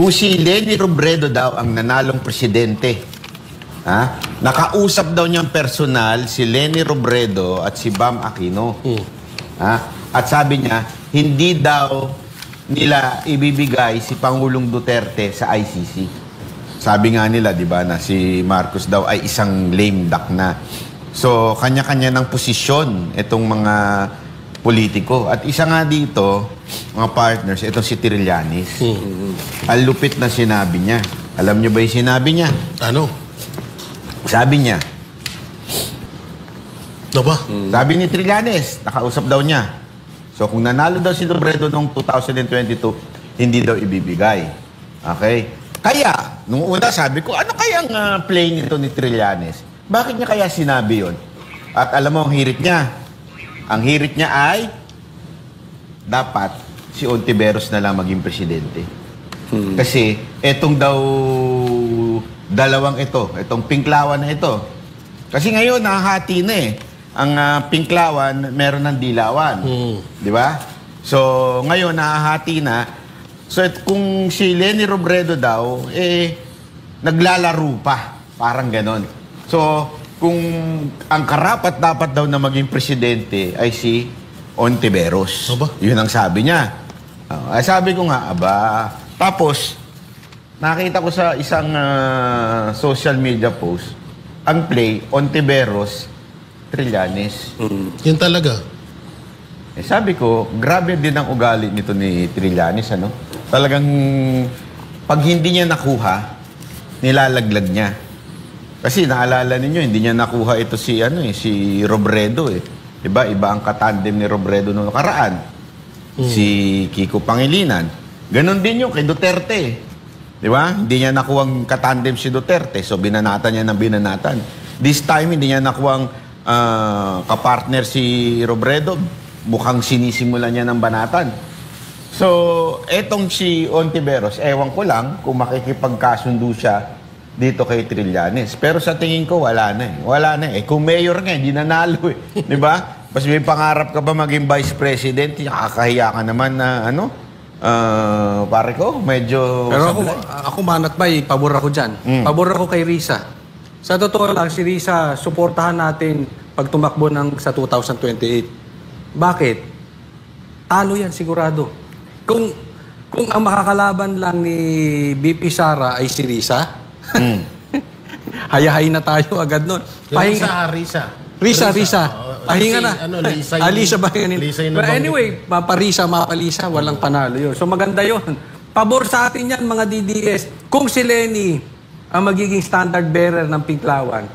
kung si Leni Robredo daw ang nanalong presidente, nakausap daw niyang personal si Leni Robredo at si Bam Aquino. At sabi niya, hindi daw nila ibibigay si Pangulong Duterte sa ICC. Sabi nga nila, di ba, na si Marcos daw ay isang lame duck na. So, kanya-kanya ng posisyon itong mga politiko. At isa nga dito, mga partners, itong si Trillanes. Ang lupit na sinabi niya. Alam niyo ba yung sinabi niya? Ano? Sabi niya. Ano ba? Sabi ni Trillanes, nakausap daw niya. So, kung nanalo daw si Robredo noong 2022, hindi daw ibibigay. Okay? Kaya, nung una sabi ko, ano kayang play nito ni Trillanes? Bakit niya kaya sinabi yon? At alam mo, ang hirit niya. Ang hirit niya ay dapat si Ontiveros na lang maging presidente. Kasi etong daw dalawang itong Pinklawan na ito. Kasi ngayon, nahahati na eh. Ang Pinklawan, meron ng Dilawan. Di ba? So, ngayon, nahahati na. So, kung si Leni Robredo daw, naglalaro pa. Parang ganon. So, kung ang karapat dapat daw na maging presidente ay si Ontiveros. Yun ang sabi niya. Sabi ko nga, Tapos, nakita ko sa isang social media post, ang play, Ontiveros, Trillanes. Yun talaga. Sabi ko, grabe din ang ugali nito ni Trillanes, ano? Talagang, pag hindi niya nakuha, nilalaglag niya. Kasi naalala ninyo, hindi niya nakuha ito si Robredo eh. Diba? Iba ang katandem ni Robredo noong nakaraan. Si Kiko Pangilinan. Ganon din yung kay Duterte. Diba? Hindi niya nakuha ang katandem si Duterte. So, binanatan niya ng binanatan. This time, hindi niya nakuha ang kapartner si Robredo. Mukhang sinisimula niya ng banatan. So, etong si Ontiveros, ewan ko lang kung makikipagkasundo siya dito kay Trillanes. Pero sa tingin ko, wala na eh. Wala na eh. Kung mayor nga, hindi nanalo eh. Di ba? Mas may pangarap ka ba maging vice president? Nakakahiya ka naman na pare ko, medyo... Pero ako manatbay, pabor ako dyan. Pabor ako kay Risa. Sa totoo lang, si Risa, suportahan natin pag tumakbo sa 2028. Bakit? Talo yan, sigurado. Kung ang makakalaban lang ni BP Sara ay si Risa, hayahay na tayo agad nun. Risa. Risa. Pahinga na. Lisa ba yun? But anyway, mapalisa, walang panalo yun. So maganda yun. Pabor sa atin yan, mga DDS. Kung si Leni ang magiging standard bearer ng Pinklawan,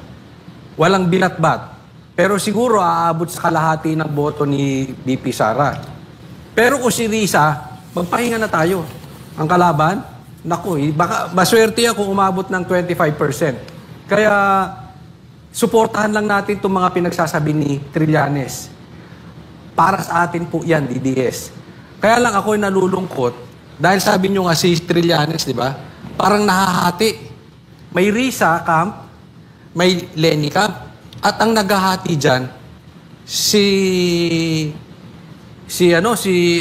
walang binatbat. Pero siguro aabot sa kalahati ng boto ni BP Sara. Pero kung si Risa, magpahinga na tayo. Ang kalaban, naku, baka maswerte ako umabot ng 25%. Kaya, suportahan lang natin itong mga pinagsasabi ni Trillanes. Para sa atin po yan, DDS. Kaya lang ako'y nalulungkot, dahil sabi nyo nga si Trillanes, di ba? Parang nahahati. May Risa camp, may Leni camp, at ang naghahati dyan,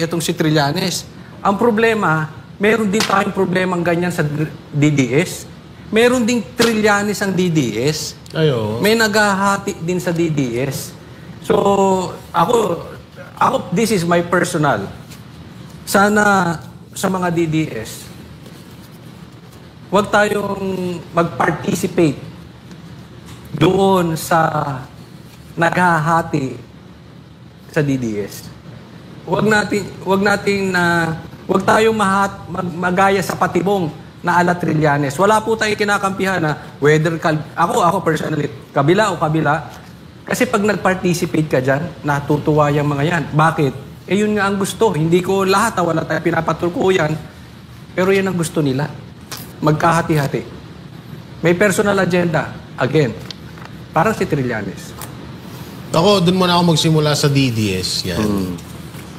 itong si Trillanes. Ang problema, meron din tayong problemang ganyan sa DDS. Meron ding Trillanes ang DDS. Ayo. May naghahati din sa DDS. So, ako, this is my personal. Sana sa mga DDS, huwag tayong mag-participate doon sa naghahati sa DDS. Huwag tayong magaya sa patibong na ala Trillanes. Wala po tayong kinakampihan na whether ako personally, kabila o kabila. Kasi pag nag-participate ka dyan, natutuwa yung mga yan. Bakit? Yun nga ang gusto. Hindi ko lahat, wala tayong pinapatulkuyan. Pero yan ang gusto nila. Magkahati-hati. May personal agenda. Again, parang si Trillanes. Ako, dun muna ako magsimula sa DDS. Yan.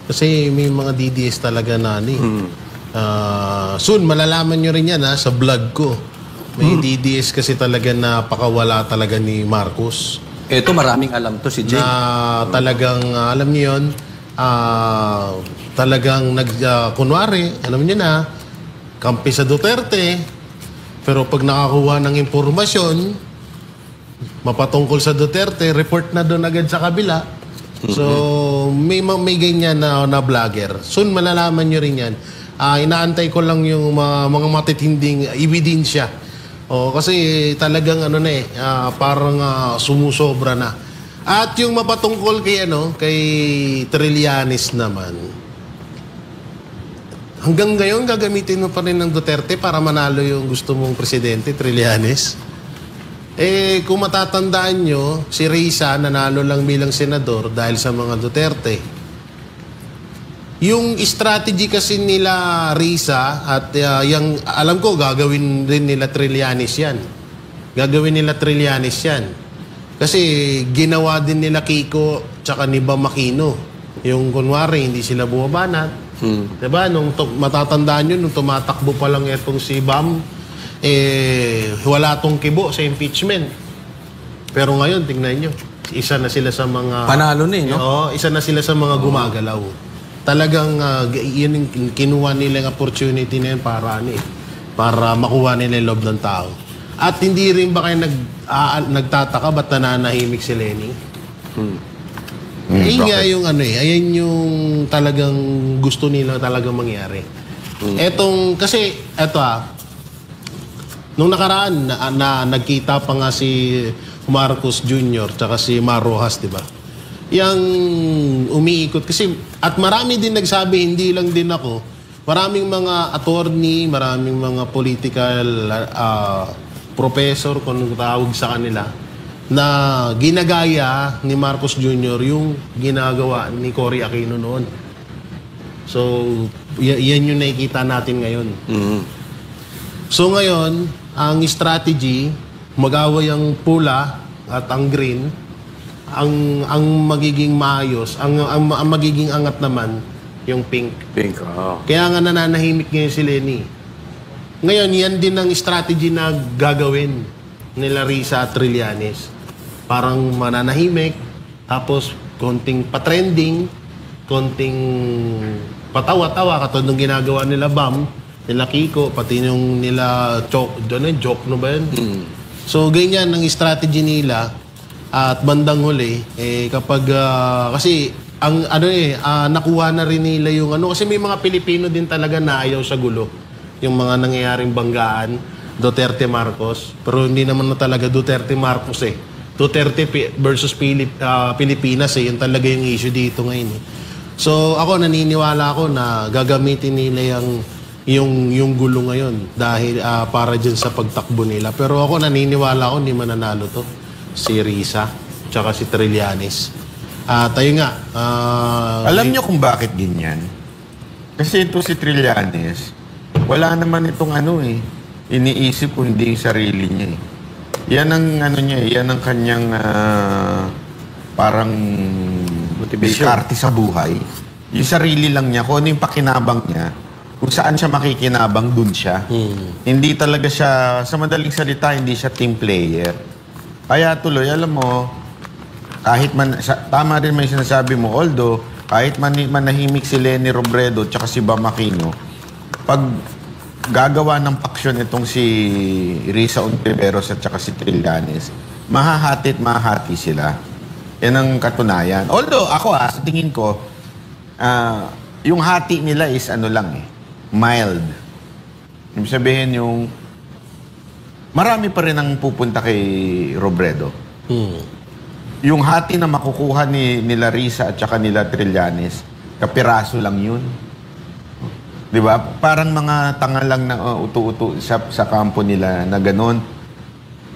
Kasi may mga DDS talaga na soon, malalaman nyo rin yan sa vlog ko. May DDS kasi talaga na pakawala talaga ni Marcos. Ito, maraming alam to si Jay. Na talagang, alam niyo yun, talagang kunwari, alam niyo na, kampi sa Duterte, pero pag nakakuha ng impormasyon, mapatungkol sa Duterte, report na doon agad sa kabila. So, may ganyan na vlogger. Soon, malalaman nyo rin yan. Inaantay ko lang yung mga matitinding ebidensya. Kasi talagang parang sumusobra na. At yung mapatungkol kay Trillanes naman, hanggang ngayon gagamitin mo pa rin ng Duterte para manalo yung gusto mong presidente, Trillanes. Kung matatandaan nyo, si Risa nanalo lang bilang senador dahil sa mga Duterte. Yung strategy kasi nila Risa at yung alam ko gagawin din nila Trillanes yan. Gagawin nila Trillanes yan. Kasi ginawa din nila Kiko tsaka ni Bam Aquino. Yung kunwari hindi sila bumabanat. Diba? Matatandaan nyo, nung tumatakbo pa lang itong si Bam, wala tong kibo sa impeachment. Pero ngayon, tingnan nyo, isa na sila sa mga... Panalo na no? Oo, isa na sila sa mga gumagalaw. Talagang yun yung kinuha nila yung opportunity na yun para makuha nila yung loob ng tao. At hindi rin ba kayo nagtataka ba't nananahimik si Lenny? Nga yung ayan yung talagang gusto nila talagang mangyari. Kasi nung nakaraan na nagkita pa nga si Marcos Jr. tsaka si Mar Rojas, di ba? Yang umiikot kasi at marami din nagsabi, hindi lang din ako, maraming mga attorney, maraming mga political professor kung tawag sa kanila na ginagaya ni Marcos Jr. yung ginagawa ni Cory Aquino noon. So yan yung nakikita natin ngayon. So ngayon ang strategy, mag-away ang pula at ang green. Ang magiging maayos, ang magiging angat naman, yung pink. Pink, oh. Kaya nga nananahimik ngayon si Lenny. Ngayon, yan din ang strategy na gagawin nila Risa at Trillanes. Parang mananahimik, tapos konting patrending, konting patawa-tawa, katulad ng ginagawa nila Bam, nila Kiko, pati yung nila joke no ba yun? So, ganyan ang strategy nila. At bandang huli, kapag, kasi, nakuha na rin nila yung kasi may mga Pilipino din talaga na ayaw sa gulo. Yung mga nangyayaring banggaan, Duterte Marcos. Pero hindi naman na talaga Duterte Marcos Duterte versus Pilipinas Yun talaga yung issue dito ngayon So, ako naniniwala ako na gagamitin nila yung gulo ngayon dahil para dyan sa pagtakbo nila. Pero ako naniniwala ako hindi mananalo to. Si Risa, tsaka si Trillanes. Tayo nga. Alam niyo kung bakit ganyan? Kasi ito si Trillanes, wala naman itong iniisip ko hindi yung sarili niya Yan ang niya yan ang kanyang parang diskarte sa buhay. Yung sarili lang niya, kung ano yung pakinabang niya, kung saan siya makikinabang, dun siya. Hindi talaga siya, sa madaling salita, hindi siya team player. Kaya tuloy, alam mo, kahit tama rin may sinasabi mo, although, kahit manahimik si Lenny Robredo at si Bam Aquino, pag gagawa ng paksyon itong si Risa Ontiveros at si Trillanes, mahahati sila. Yan ang katunayan. Although, ako sa tingin ko, yung hati nila is mild. Ibig sabihin yung marami pa rin ang pupunta kay Robredo. Yung hati na makukuha nila Risa at nila Trillanes, kapiraso lang yun. Di ba? Parang mga tanga lang na utu-utu sa kampo nila na ganon.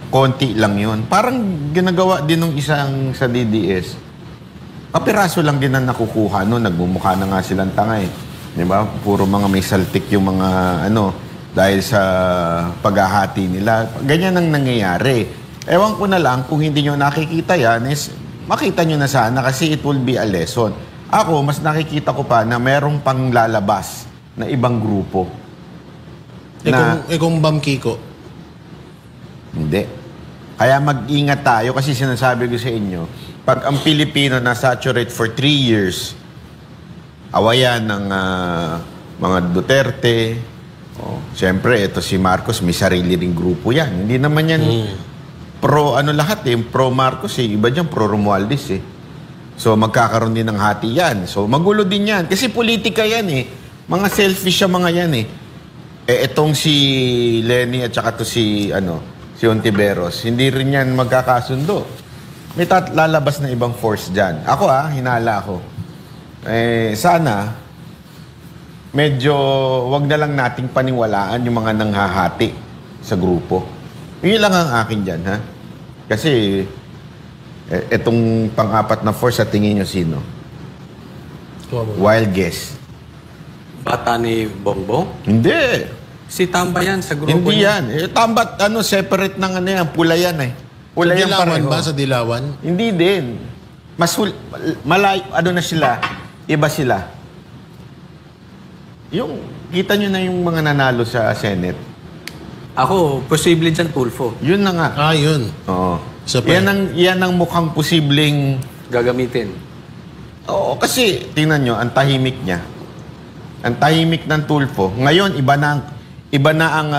Konti lang yun. Parang ginagawa din ng isang sa DDS. Kapiraso lang din ang nakukuha no. Nagmumukha na nga silang tanga Di ba? Puro mga may saltik yung mga dahil sa paghahati nila. Ganyan ang nangyayari. Ewan ko na lang kung hindi nyo nakikita yan is makita nyo na sana kasi it will be a lesson. Ako, mas nakikita ko pa na merong pang lalabas na ibang grupo. Kung Bam Kiko? Hindi. Kaya mag-ingat tayo kasi sinasabi ko sa inyo, pag ang Pilipino na saturate for 3 years, awayan ng mga Duterte, Siyempre, ito si Marcos, may sarili ring grupo yan. Hindi naman yan pro ano lahat eh. Pro Marcos eh. Iba dyan, pro Romualdez eh. So, magkakaroon din ng hati yan. So, magulo din yan. Kasi politika yan eh. Mga selfish siya mga yan eh. Etong si Lenny at saka to si Ontiveros, hindi rin yan magkakasundo. May lalabas na ibang force dyan. Ako hinala ako. Sana, medyo wag na lang nating paniwalaan yung mga nanghahati sa grupo. Yun lang ang akin dyan, ha? Kasi, etong pang-apat na force, sa tingin nyo sino? Wild guess. Bata ni Bongbong? Hindi. Si Tamba yan sa grupo Hindi niya. yan. Tambat, separate ng yan. Pula yan eh. Pula yan Dilawan pareho. ba sa Dilawan? Hindi din. Malayo, na sila? Iba sila. Yung, kita nyo na yung mga nanalo sa Senate. Ako, posible dyan Tulfo. Yun na nga. Yun. Oo. Isa pa Yan ang mukhang posibleng... Gagamitin. Oo, kasi, tingnan nyo, ang tahimik niya. Ang tahimik ng Tulfo. Ngayon, iba na ang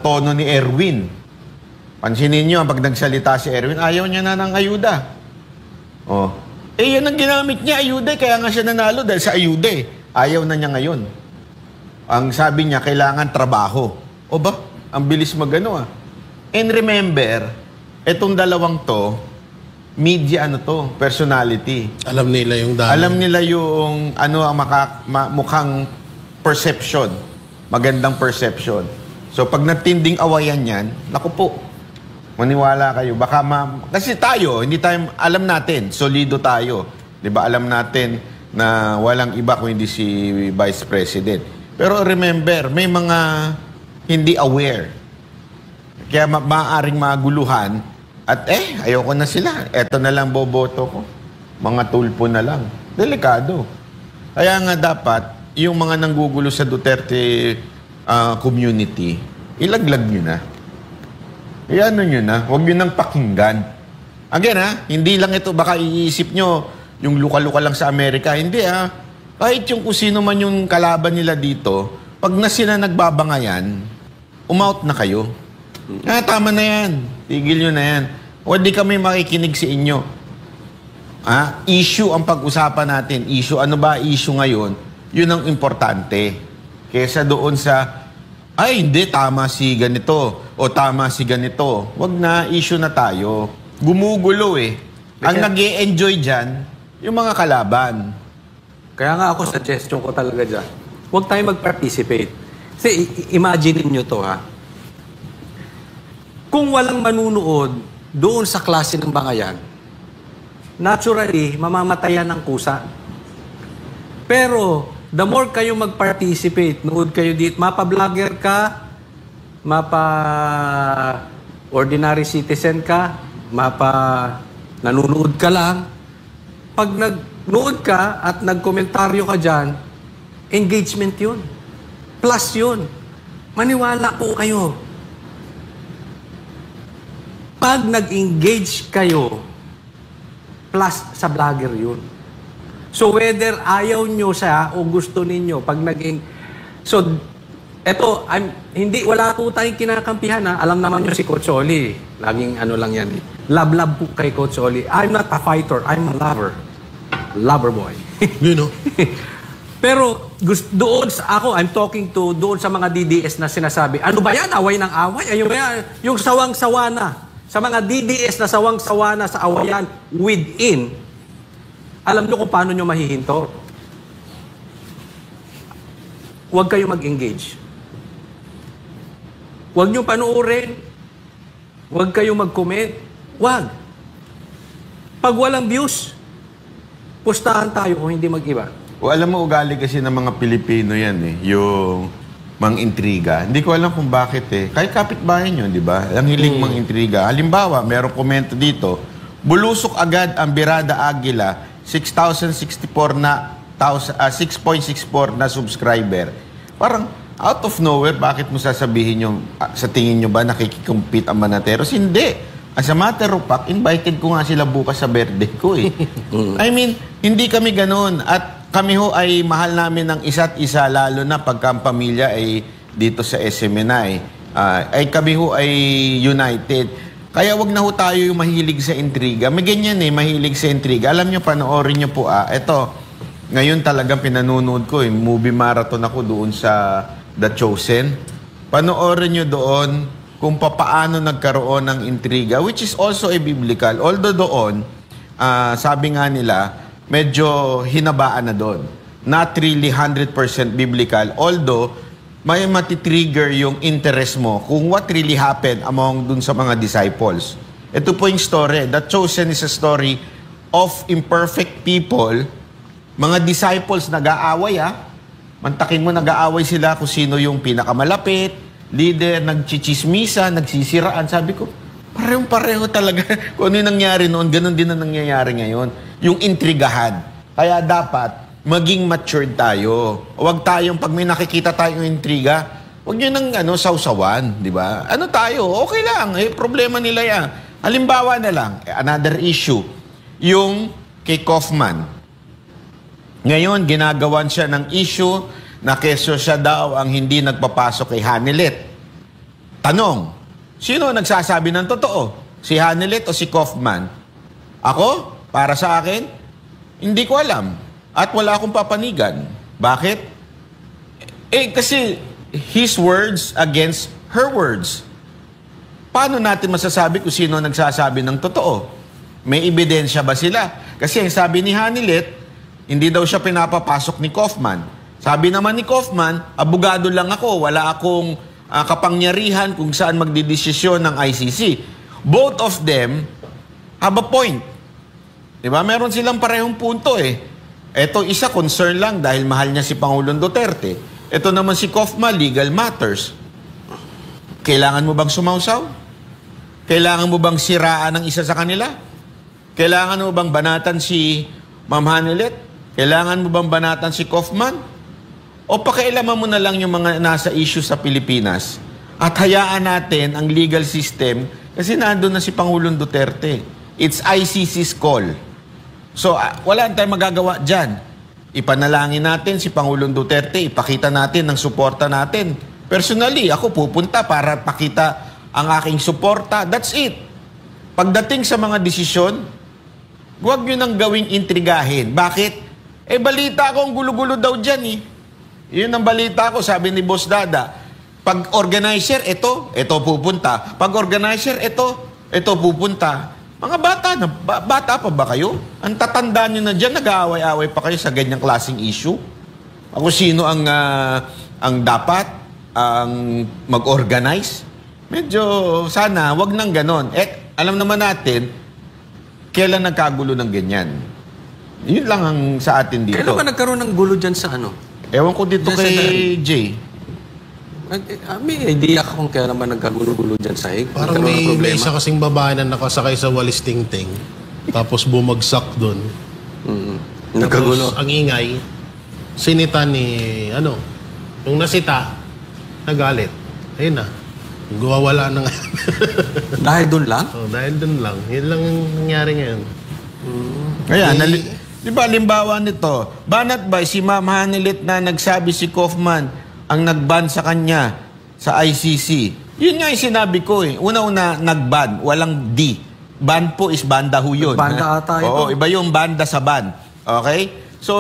tono ni Erwin. Pansinin nyo, pag nagsalita si Erwin, ayaw niya na ng ayuda. Yan ang ginamit niya, ayuda. Kaya nga siya nanalo dahil sa ayuda. Ayaw na niya ngayon. Ang sabi niya, kailangan trabaho. Ang bilis magano And remember, etong dalawang to, media personality. Alam nila yung dami. Alam nila yung ang mukhang perception. Magandang perception. So pag natinding awayan yan, naku po, maniwala kayo. Baka kasi tayo, hindi tayo, alam natin, solido tayo. Diba? Alam natin na walang iba kung hindi si Vice President. Pero remember, may mga hindi aware. Kaya maaaring maguluhan at ayoko na sila. Eto na lang boboto ko. Mga Tulfo na lang. Delikado. Kaya nga dapat, yung mga nanggugulo sa Duterte community, ilaglag nyo na. Iano nyo na. Huwag nyo nang pakinggan. Again hindi lang ito, baka iisip nyo, yung luka-luka lang sa Amerika. Hindi Kahit yung kung sino man yung kalaban nila dito, pag na sila nagbabangayan, umout na kayo. Tama na yan. Tigil nyo na yan. O di kami makikinig sa inyo. Issue ang pag-usapan natin. Issue, ano ba issue ngayon? Yun ang importante. Kesa doon sa, hindi, tama si ganito. O tama si ganito. Wag na, issue na tayo. Gumugulo Ang nag-e-enjoy dyan, yung mga kalaban. Kaya nga ako, suggestion ko talaga dyan, huwag tayo mag-participate. Kasi imagine nyo to Kung walang manunood doon sa klase ng bangayan, naturally, mamamatayan ng kusa. Pero, the more kayo mag-participate, nood kayo dito, mapa-vlogger ka, mapa-ordinary citizen ka, mapa-nanunood ka lang, pag nagnood ka at nagkomentaryo ka dyan, engagement yun. Plus yun. Maniwala po kayo. Pag nag-engage kayo, plus sa vlogger yun. So whether ayaw nyo siya o gusto ninyo, pag So, eto, wala po tayong kinakampihan Alam naman nyo si Coach Oli. Laging lang yan. Love po kay Coach Oli. I'm not a fighter, I'm a lover. Lover boy. Pero doon I'm talking to doon sa mga DDS na sinasabi, ano ba yan? Away ng away? Ayun ba yan? Yung sawang-sawa na. Sa mga DDS na sawang-sawa na sa awayan within, alam nyo kung paano nyo mahihinto. Huwag kayo mag-engage. Huwag nyo panuorin. Huwag kayo mag-comment. Huwag. Pag walang views, pustahan tayo kung hindi mag-iba. Alam mo, ugali kasi ng mga Pilipino yan yung mang-intriga. Hindi ko alam kung bakit Kahit kapitbahay nyo, di ba? Ang hiling mang-intriga. Halimbawa, merong komento dito, bulusok agad ang Birada Aguila, 6,064 na 6.64 na subscriber. Parang out of nowhere, bakit mo sasabihin yung sa tingin nyo ba nakikikompete ang Manateros? Hindi. As a matter of fact, invited ko nga sila bukas sa birthday ko I mean, hindi kami ganun. At kami ay mahal namin ng isa't isa, lalo na pagka ang pamilya ay dito sa SMNI, ay kami ho ay united. Kaya wag na ho tayo yung mahilig sa intriga. May ganyan mahilig sa intriga. Alam nyo, panoorin nyo po, ito, ngayon talagang pinanonood ko, movie marathon ako doon sa The Chosen. Panoorin nyo doon kung paano nagkaroon ng intriga, which is also a biblical. Although doon, sabi nga nila, medyo hinabaan na doon. Not really 100% biblical, although may matitrigger yung interest mo kung what really happened among dun sa mga disciples. Ito po yung story. The Chosen is a story of imperfect people. Mga disciples nag-aaway, Mantakin mo, nag-aaway sila kung sino yung pinakamalapit, leader, nagchichismisa, nagsisiraan. Sabi ko, parehong-pareho talaga. Kung ano yung nangyari noon, ganun din ang nangyayari ngayon. Yung intrigahan. Kaya dapat maging matured tayo. Huwag tayong, pag may nakikita tayong intriga, huwag nyo nang sausawan, di ba? Ano tayo? Okay lang. Problema nila yan. Halimbawa na lang, another issue, yung kay Kaufman. Ngayon, ginagawan siya ng issue na keso siya daw ang hindi nagpapasok kay Hanelet. Tanong, sino nagsasabi ng totoo? Si Hanelet o si Kaufman? Ako? Para sa akin? Hindi ko alam. At wala akong papanigan. Bakit? Kasi his words against her words. Paano natin masasabi kung sino nagsasabi ng totoo? May ebidensya ba sila? Kasi ang sabi ni Hanelet, hindi daw siya pinapapasok ni Kaufman. Sabi naman ni Kaufman, abogado lang ako, wala akong kapangyarihan kung saan magdidesisyon ng ICC. Both of them have a point. Diba? Meron silang parehong punto Ito isa concern lang dahil mahal niya si Pangulong Duterte. Ito naman si Kaufman, legal matters. Kailangan mo bang sumausaw? Kailangan mo bang siraan ang isa sa kanila? Kailangan mo bang banatan si Ma'am Hanelet? Kailangan mo bang banatan si Kaufman? O pakialaman mo na lang yung mga nasa issue sa Pilipinas at hayaan natin ang legal system kasi nandun na si Pangulong Duterte. It's ICC's call. So, wala tayong magagawa dyan. Ipanalangin natin si Pangulong Duterte, ipakita natin ang suporta natin. Personally, ako pupunta para pakita ang aking suporta. That's it. Pagdating sa mga desisyon, huwag nyo nang gawing intrigahin. Bakit? Balita ko ang gulo-gulo daw dyan Yun ang balita ko, sabi ni Boss Dada. Pag organizer, ito pupunta. Pag organizer, ito pupunta. Mga bata pa ba kayo? Ang tatanda nyo na dyan, nag-aaway-aaway pa kayo sa ganyang klaseng issue? Ako sino ang dapat ang mag-organize? Medyo sana, wag nang ganon. Alam naman natin, kailan nagkagulo ng ganyan. Yun lang ang sa atin dito. Kailan ba nagkaroon ng gulo dyan sa Ewan ko dito kay Jay. May idea ka kung kaya naman nagkagulo-gulo dyan sa hig. Parang may isa kasing babae na nakasakay sa walis tingting. Tapos bumagsak doon. Nagkagulo. Ang ingay, sinita ni, yung nasita, nagalit. Ayun na. Guwawala na nga. Dahil doon lang? Dahil doon lang. Yun lang ang nangyari ngayon. Kaya, di ba, limbawa nito, banat ba si Ma'am Hanelet na nagsabi si Kaufman ang nag-ban sa kanya sa ICC. Yun nga yung sinabi ko Una-una, nag-ban. Walang D. Ban po is banda ho yun. Banda ata ito. Oo, iba yung banda sa ban. Okay? So,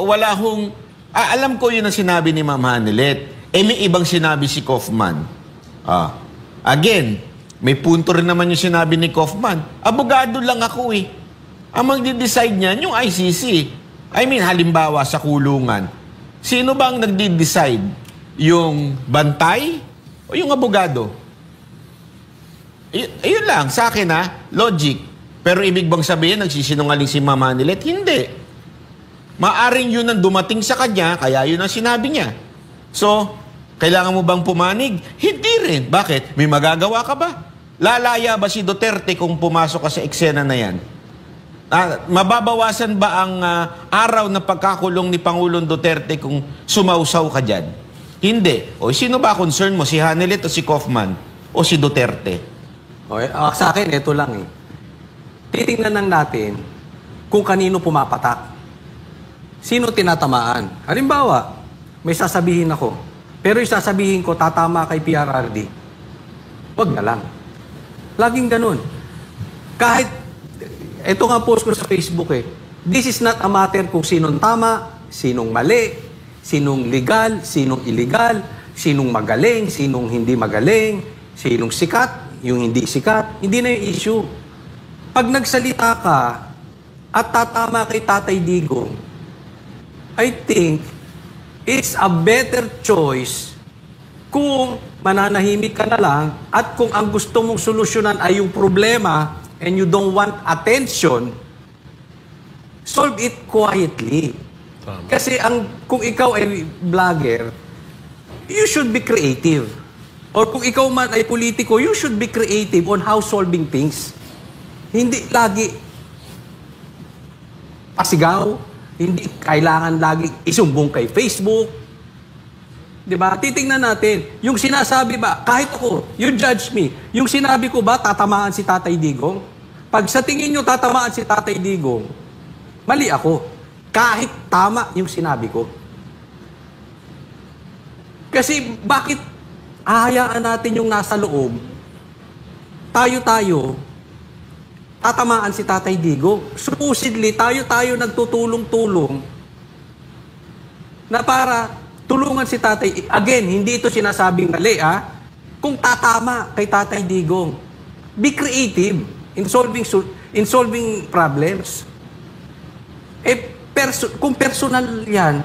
wala hong... alam ko yun ang sinabi ni Ma'am Hanelet. May ibang sinabi si Kaufman. Again, may punto rin naman yung sinabi ni Kaufman. Abogado lang ako Ang magdi-decide niyan, yung ICC. I mean, halimbawa sa kulungan. Sino bang nagdi-decide? Yung bantay o yung abogado? Ayun lang, sa akin logic. Pero ibig bang sabihin, nagsisinungaling si Ma'am Hanelet? Hindi. Maaring yun ang dumating sa kanya, kaya yun ang sinabi niya. So, kailangan mo bang pumanig? Hindi rin. Bakit? May magagawa ka ba? Lalaya ba si Duterte kung pumasok ka sa eksena na yan? Mababawasan ba ang araw na pagkakulong ni Pangulong Duterte kung sumausaw ka dyan? Hindi. Sino ba concern mo? Si Hanelet o si Kaufman? O si Duterte? Okay. Sa akin, ito lang Titingnan lang natin kung kanino pumapatak. Sino tinatamaan. Halimbawa, may sasabihin ako, Pero isasabihin ko, tatama kay PRRD, wag na lang. Laging ganun. Kahit, ito nga post ko sa Facebook this is not a matter kung sinong tama, sinong mali, sinong legal, sinong illegal, sinong magaling, sinong hindi magaling, sinong sikat, yung hindi sikat. Hindi na yung issue. Pag nagsalita ka at tatama kay Tatay Digong, I think it's a better choice kung mananahimik ka na lang at kung ang gusto mong solusyonan ay yung problema and you don't want attention, solve it quietly. Tama. Kasi kung ikaw ay vlogger, you should be creative. Or kung ikaw man ay politiko, you should be creative on how solving things. Hindi lagi pasigaw, hindi kailangan lagi isumbong kay Facebook. Diba? Titingnan natin. Yung sinasabi ba, kahit ako, you judge me, yung sinabi ko ba, tatamaan si Tatay Digong? Pag sa tingin nyo tatamaan si Tatay Digong, mali ako. Kahit tama yung sinabi ko. Kasi bakit ahayaan natin yung nasa loob, tayo-tayo, tatamaan si Tatay Digong? Supposedly, tayo-tayo nagtutulong-tulong na para tulungan si Tatay. Again, hindi ito sinasabing mali, Kung tatama kay Tatay Digong, be creative in solving problems. Kung personal yan,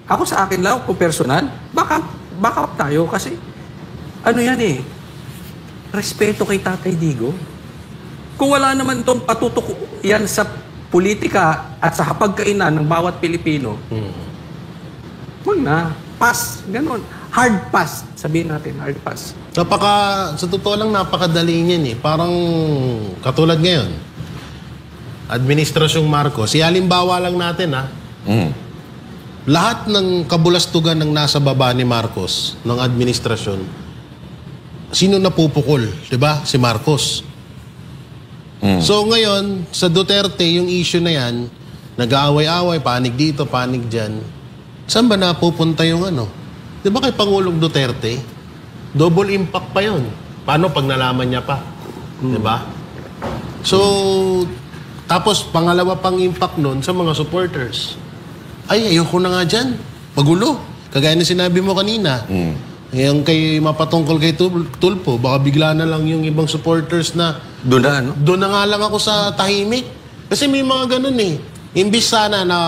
ako sa akin lang, kung personal, backup tayo kasi, respeto kay Tatay Digong. Kung wala naman itong patutok yan sa politika at sa hapagkainan ng bawat Pilipino, wag na. Pass. Ganon. Hard pass. Sabihin natin, hard pass. Sa totoo lang, napakadali niyan Parang katulad ngayon, Administrasyong Marcos. Halimbawa lang natin, Lahat ng kabulastugan ng nasa baba ni Marcos, ng administrasyon, sino napupukol? Diba? Si Marcos. So ngayon, sa Duterte, yung issue na yan, nag-aaway-aaway, panig dito, panig dyan. Saan ba napupunta yung Di ba kay Pangulong Duterte? Double impact pa yun. Paano pag nalaman niya pa? Di ba? So, tapos pangalawa pang impact nun sa mga supporters. Ay, ayoko na nga dyan. Magulo. Kagaya na sinabi mo kanina. Yung mapatungkol kay Tulfo, baka bigla na lang yung ibang supporters na doon na nga lang ako sa tahimik. Kasi may mga ganun Imbis sana na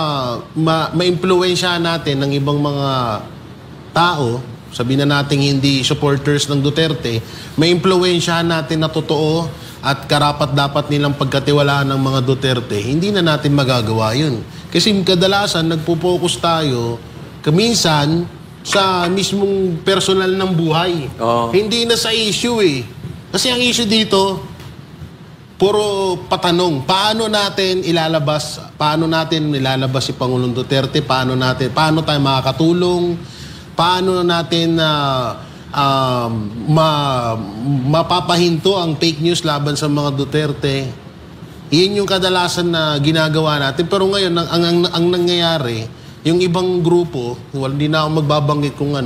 ma-impluwensya natin ng ibang mga tao, sabihin na natin hindi supporters ng Duterte, ma-impluwensya natin na totoo at karapat-dapat nilang pagkatiwalaan ng mga Duterte, hindi na natin magagawa yun. Kasi kadalasan, nagpo-focus tayo, kaminsan, sa mismong personal ng buhay. Hindi na sa issue Kasi ang issue dito, puro patanong. Paano natin ilalabas si Pangulong Duterte? Paano tayo makakatulong? Paano natin mapapahinto ang fake news laban sa mga Duterte? Iyan yung kadalasan na ginagawa natin. Pero ngayon, ang nangyayari, yung ibang grupo, hindi na ako magbabanggit kung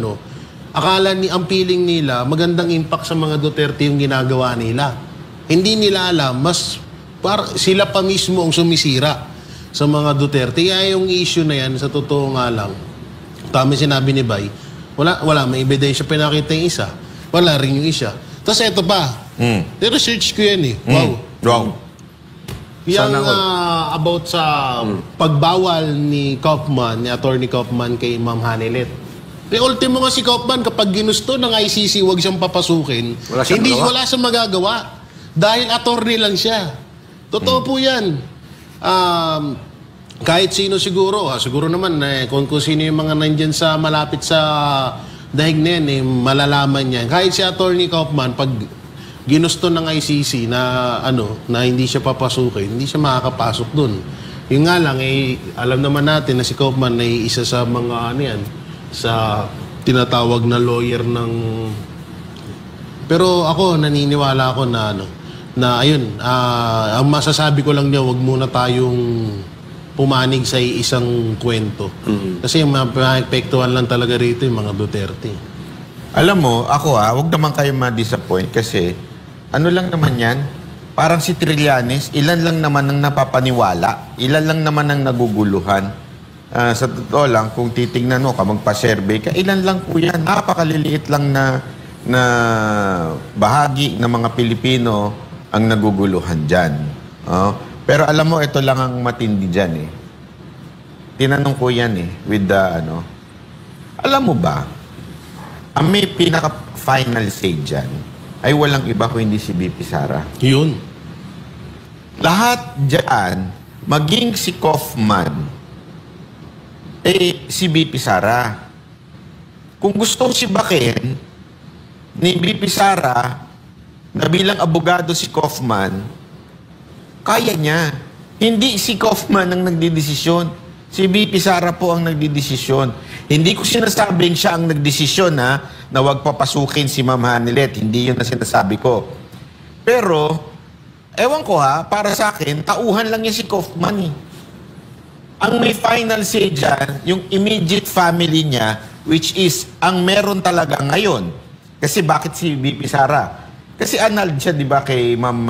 akala ang feeling nila, magandang impact sa mga Duterte yung ginagawa nila. Hindi nila alam, sila pa mismo ang sumisira sa mga Duterte. Kaya yung issue na yan, sa totoo nga lang, tama sinabi ni Bay, wala may ebidensya pinakita yung isa. Wala rin yung isa. Tapos eto pa, research ko yan Wow. Yang about sa pagbawal ni Attorney Kaufman kay Ma'am Hanilet. Ultimo nga si Kaufman, kapag ginusto ng ICC, wag siyang papasukin, wala siyang magagawa. Dahil attorney lang siya. Totoo po yan. Kahit sino siguro naman, kung sino yung mga nandyan sa malapit sa dahig na yan, malalaman niya. Kahit si Attorney Kaufman, pag ginusto ng ICC na hindi siya papasukin, hindi siya makakapasok dun. Yung nga lang, alam naman natin na si Kaufman ay isa sa mga sa tinatawag na lawyer ng... Pero ako, naniniwala ako na ayun, ang masasabi ko lang niya, wag muna tayong pumanig sa isang kwento. Kasi maapektuhan lang talaga rito yung mga Duterte. Alam mo, ako wag naman kayo ma-disappoint kasi ano lang naman yan, parang si Trillanes, ilan lang naman ang napapaniwala, ilan lang naman ang naguguluhan. Sa totoo lang, kung titingnan mo ka, magpa-survey ka, ilan lang po yan, napakaliliit lang na bahagi ng mga Pilipino ang naguguluhan dyan. Pero alam mo, ito lang ang matindi dyan eh. Tinanong ko yan eh, with the alam mo ba, ang may pinaka-final say dyan ay walang iba kung hindi si BP Sara. Yun. Lahat dyan, maging si Kaufman, si BP Sara. Kung gustong si Baken, ni BP Sara, na bilang abogado si Kaufman, kaya niya. Hindi si Kaufman ang nagdidesisyon. Si BP Sara po ang nagdidesisyon. Hindi ko sinasabing siya ang nagdesisyon na wag papasukin si Ma'am Hanilet. Hindi yun na sinasabi ko. Pero, ewan ko para sa akin, tauhan lang niya si Kaufman eh. Ang may final say dyan, yung immediate family niya, which is, ang meron talaga ngayon. Kasi bakit si BP Sara? Kasi annulled siya, di ba, kay Ma'am,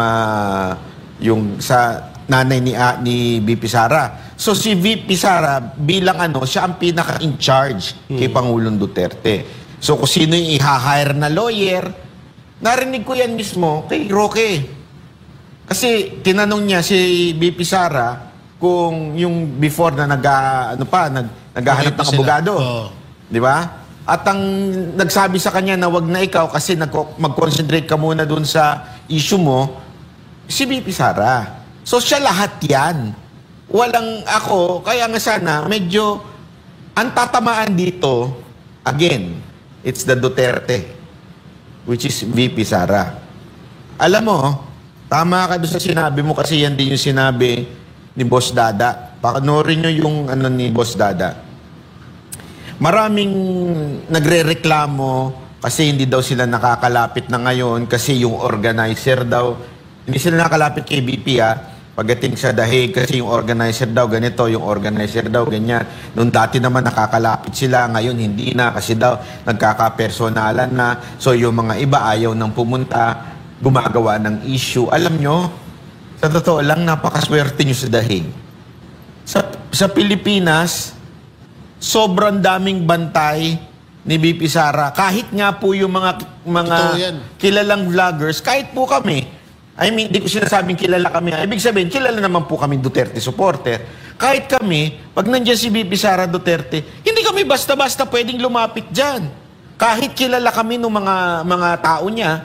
yung sa nanay ni BP Sara. So si VP Sara, bilang siya ang pinaka-in charge kay Pangulong Duterte. So kung sino yung i-hire na lawyer, narinig ko yan mismo kay Roque. Kasi tinanong niya si BP Sara kung yung before na naghahanap ng abogado. Di ba? At ang nagsabi sa kanya na wag na ikaw kasi mag-concentrate ka muna dun sa issue mo, si BP Sara. So siya lahat yan. Walang ako, kaya nga sana, medyo ang tatamaan dito, again, it's the Duterte, which is VP Sara. Alam mo, tama ka doon sa sinabi mo kasi yan din yung sinabi ni Boss Dada. Pakanoorin nyo yung ni Boss Dada. Maraming nagre-reklamo kasi hindi daw sila nakakalapit na ngayon kasi yung organizer daw, hindi sila nakakalapit kay BP pagdating sa dahig kasi yung organizer daw ganito, yung organizer daw ganyan. Noong dati naman nakakalapit sila, ngayon hindi na kasi daw nagkakapersonalan na. So yung mga iba ayaw nang pumunta, gumagawa ng issue. Alam nyo, sa totoo lang, napakaswerte nyo sa dahig. Sa Pilipinas, sobrang daming bantay ni BP Sara. Kahit nga po yung mga kilalang vloggers, kahit po kami, I mean, di ko sinasabing kilala kami. Ibig sabihin, kilala naman po kami Duterte supporter. Kahit kami, pag nandiyan si BP Sara Duterte, hindi kami basta-basta pwedeng lumapit dyan. Kahit kilala kami ng mga tao niya,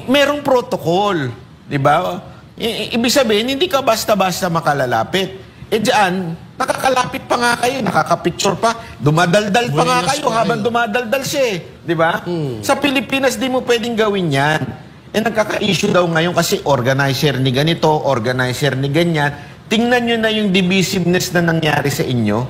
merong protocol. Di ba? Ibig sabihin, hindi ka basta-basta makalalapit. Diyan, nakakalapit pa nga kayo, nakakapicture pa, dumadaldal pa nga kayo habang dumadaldal siya. Di ba? Sa Pilipinas, di mo pwedeng gawin yan. Nagkaka-issue daw ngayon kasi organizer ni ganito, organizer ni ganyan. Tingnan nyo na yung divisiveness na nangyari sa inyo.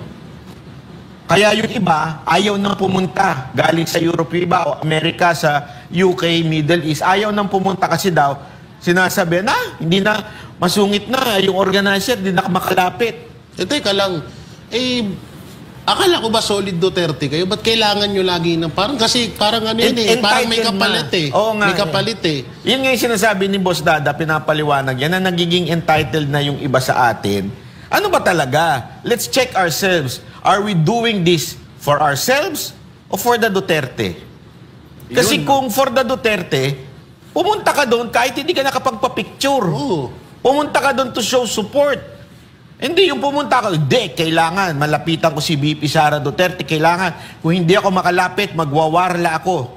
Kaya yung iba, ayaw nang pumunta. Galing sa Europe yung iba, o Amerika, sa UK, Middle East. Ayaw nang pumunta kasi daw, sinasabi na, hindi na, masungit na, yung organizer, hindi na makalapit. Teka lang, akala ko ba solid Duterte kayo? Ba't kailangan nyo lagi ng parang ano yan parang may kapalit Oo nga, may kapalit Yun nga yung sinasabi ni Boss Dada, pinapaliwanag yan, na nagiging entitled na yung iba sa atin. Ano ba talaga? Let's check ourselves. Are we doing this for ourselves o for the Duterte? Kasi kung for the Duterte, pumunta ka doon kahit hindi ka nakapagpa-picture. Pumunta ka doon to show support. Hindi yung pumunta ka, kailangan, malapitan ko si BP Sara Duterte, kailangan, kung hindi ako makalapit, magwawarla ako.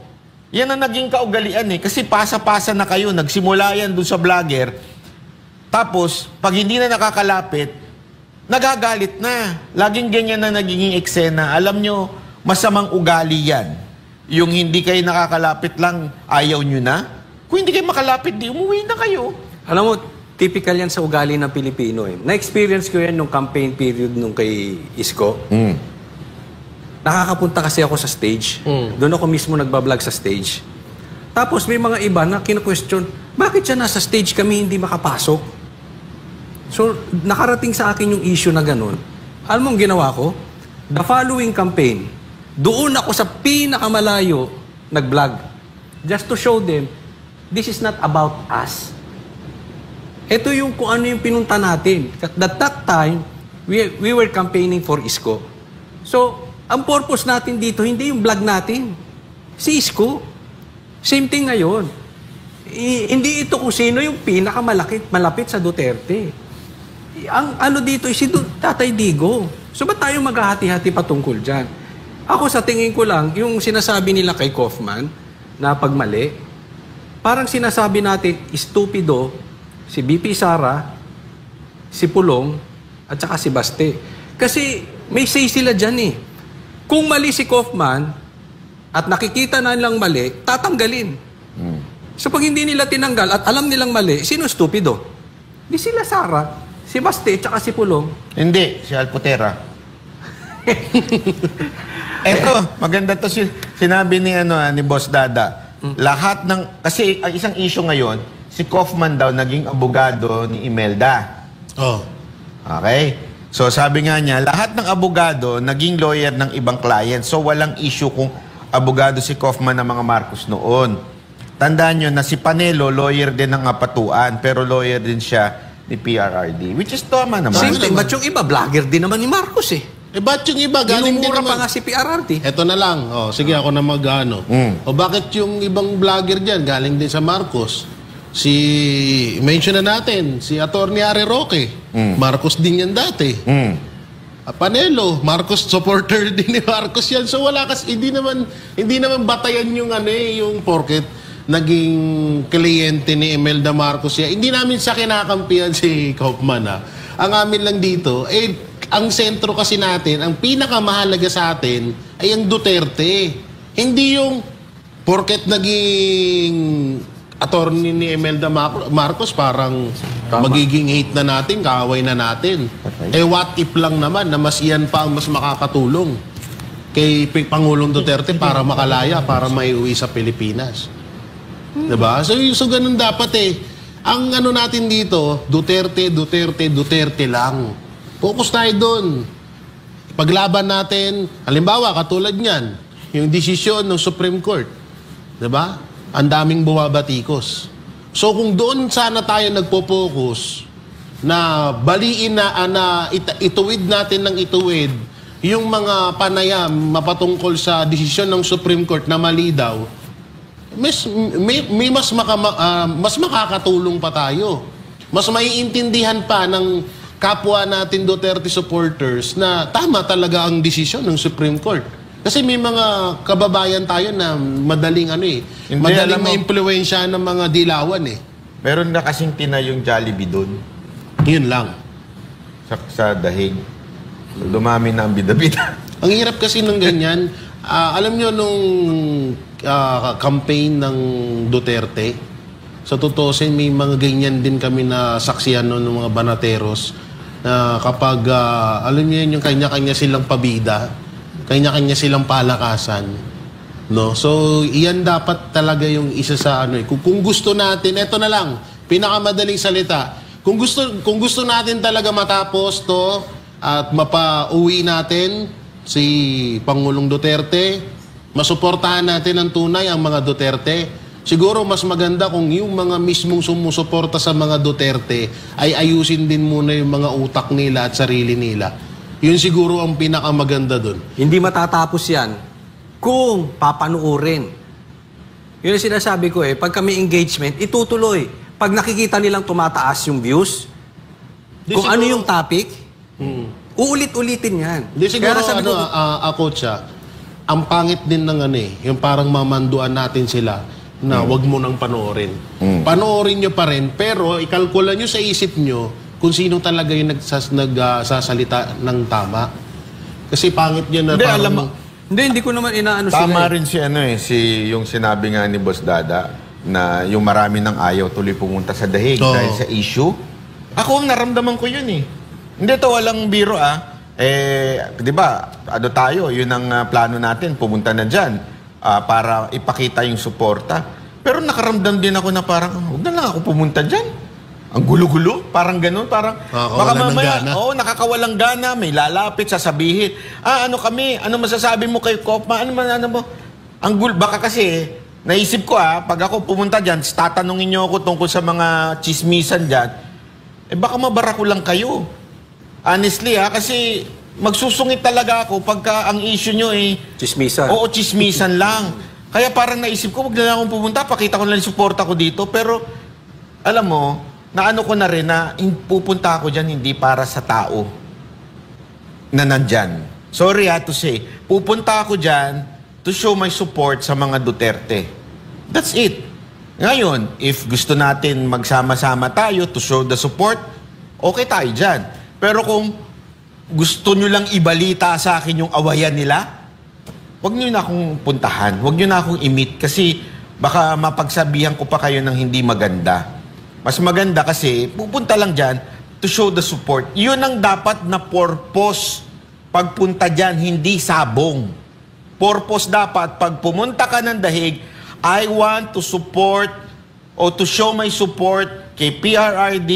Yan ang naging kaugalian kasi pasa-pasa na kayo, nagsimula yan doon sa vlogger, tapos, pag hindi na nakakalapit, nagagalit na. Laging ganyan na nagiging eksena. Alam nyo, masamang ugali yan. Yung hindi kayo nakakalapit lang, ayaw nyo na. Kung hindi kayo makalapit, di umuwi na kayo. Alam mo, typical yan sa ugali ng Pilipino. Na-experience ko yan nung campaign period nung kay Isko. Nakakapunta kasi ako sa stage. Doon ako mismo nagbablog sa stage. Tapos may mga iba na kino-question, bakit siya nasa stage kami hindi makapasok? So, nakarating sa akin yung issue na ganun. Alam mo ang ginawa ko? The following campaign, doon ako sa pinakamalayo nag-vlog. Just to show them, this is not about us. Ito yung kung ano yung pinunta natin. At that time, we were campaigning for Isko. So, ang purpose natin dito, hindi yung vlog natin. Si Isko. Same thing ngayon. Hindi ito kung sino yung malapit sa Duterte. Ang ano dito, si Tatay Digo. So, ba't tayo maghahati-hati patungkol dyan? Ako sa tingin ko lang, yung sinasabi nila kay Kaufman na pagmali, parang sinasabi natin, stupido, si BP Sara, si Pulong, at saka si Baste. Kasi may say sila dyan eh. Kung mali si Kaufman, at nakikita na nilang mali, tatanggalin. So pag hindi nila tinanggal at alam nilang mali, sino stupido? Di sila Sara, si Baste, at saka si Pulong. Hindi, si Alputera. Eto, maganda to sinabi ni Boss Dada. Lahat ng, kasi ang isang issue ngayon, si Kaufman daw naging abogado ni Imelda. Oh. Okay? So sabi nga niya, lahat ng abogado naging lawyer ng ibang client. So walang issue kung abogado si Kaufman ng mga Marcos noon. Tandaan nyo na si Panelo, lawyer din ng Apatuan, pero lawyer din siya ni PRRD. Which is tama naman. Same thing, ba't yung iba, vlogger din naman ni Marcos eh. Ba't yung iba, galing din Inumura naman. pa nga si PRRD. Eto na lang. Oh, sige, ako na mag-ano. O bakit yung ibang vlogger dyan, galing din sa Marcos? Mention na natin, si Atty. Are Roque. Marcos din yan dati. Panelo, Marcos supporter din ni Marcos yan. So wala kasi, hindi naman batayan yung yung porket naging kliyente ni Imelda Marcos yan. Hindi namin sa kinakampihan si Kaufman Ang amin lang dito, ang sentro kasi natin, ang pinakamahalaga sa atin ay ang Duterte. Hindi yung porket naging attorney ni Imelda Marcos, parang magiging hate na natin, kaaway na natin. What if lang naman na mas iyan pa ang mas makakatulong kay Pangulong Duterte para makalaya, para maiuwi sa Pilipinas. Diba? So ganun dapat Ang ano natin dito, Duterte lang. Focus tayo doon. Paglaban natin, halimbawa, katulad niyan, yung desisyon ng Supreme Court. Diba? Ang daming bumabatikos. So kung doon sana tayo nagpo-focus na baliin na ituwid natin ng ituwid yung mga panayam mapatungkol sa desisyon ng Supreme Court na mali daw, mas makakatulong pa tayo. Mas maiintindihan pa ng kapwa natin Duterte supporters na tama talaga ang desisyon ng Supreme Court. Kasi may mga kababayan tayo na madaling madaling maimpluwensya ng mga dilawan Meron na kasing tinayong Jollibee doon. Yun lang. Sa dahig. Dumami na ang bida-bida. Ang hirap kasi ng ganyan. Alam nyo nung campaign ng Duterte, sa tutusin may mga ganyan din kami na saksiyan ng mga banateros na kapag, alam nyo yun, yung kanya-kanya silang pabida, kanya-kanya silang palakasan. No? So, iyan dapat talaga yung isa sa Kung gusto natin, eto na lang, pinakamadaling salita. Kung gusto natin talaga matapos to at mapauwi natin si Pangulong Duterte, masuportahan natin ng tunay ang mga Duterte. Siguro mas maganda kung yung mga mismong sumusuporta sa mga Duterte ay ayusin din muna yung mga utak nila at sarili nila. Yun siguro ang pinakamaganda dun. Hindi matatapos yan kung papanuorin. Yun ang sinasabi ko pag kami engagement, itutuloy. Pag nakikita nilang tumataas yung views, kung siguro, ano yung topic, uulit-ulitin yan. Di siguro, ang pangit din ng yung parang mamanduan natin sila na wag mo nang panoorin. Panoorin nyo pa rin, pero ikalkula nyo sa isip nyo kung sino talaga yung nagsasalita ng tama. Kasi pangit nyo na Hindi, parang... alam mo, Hindi ko naman inaano sila. tama rin yung sinabi nga ni Boss Dada na yung marami ng ayaw tuloy pumunta sa dahig dahil sa issue. Ako ang naramdaman ko yun Hindi to walang biro di ba, tayo, yun ang plano natin, pumunta na dyan para ipakita yung suporta. Pero nakaramdam din ako na parang, huwag na lang ako pumunta dyan. Ang gulo-gulo, parang ganun, parang Nakakawalan ng gana. nakakawalang gana, may lalapit, sasabihin, ano kami, ano masasabi mo kay Kopma, ano mo, baka kasi, naisip ko pag ako pumunta dyan, tatanungin niyo ako tungkol sa mga chismisan dyan, baka mabarako lang kayo. Honestly kasi magsusungit talaga ako pagka ang issue nyo Chismisan. Oo, chismisan lang. Kaya parang naisip ko, wag na lang akong pumunta, pakita ko na lang yung support ako dito, pero, alam mo, naano ko na rin na pupunta ako dyan hindi para sa tao na nandyan. Sorry to say. Pupunta ako dyan to show my support sa mga Duterte. That's it. Ngayon, if gusto natin magsama-sama tayo to show the support, okay tayo dyan. Pero kung gusto nyo lang ibalita sa akin yung awayan nila, wag nyo na akong puntahan. Wag nyo na akong i-meet kasi baka mapagsabihan ko pa kayo ng hindi maganda. Mas maganda kasi pupunta lang dyan to show the support. Yun ang dapat na purpose pagpunta dyan, hindi sabong. Purpose dapat, pag pumunta ka ng Dahig, I want to support o to show my support kay PRRD,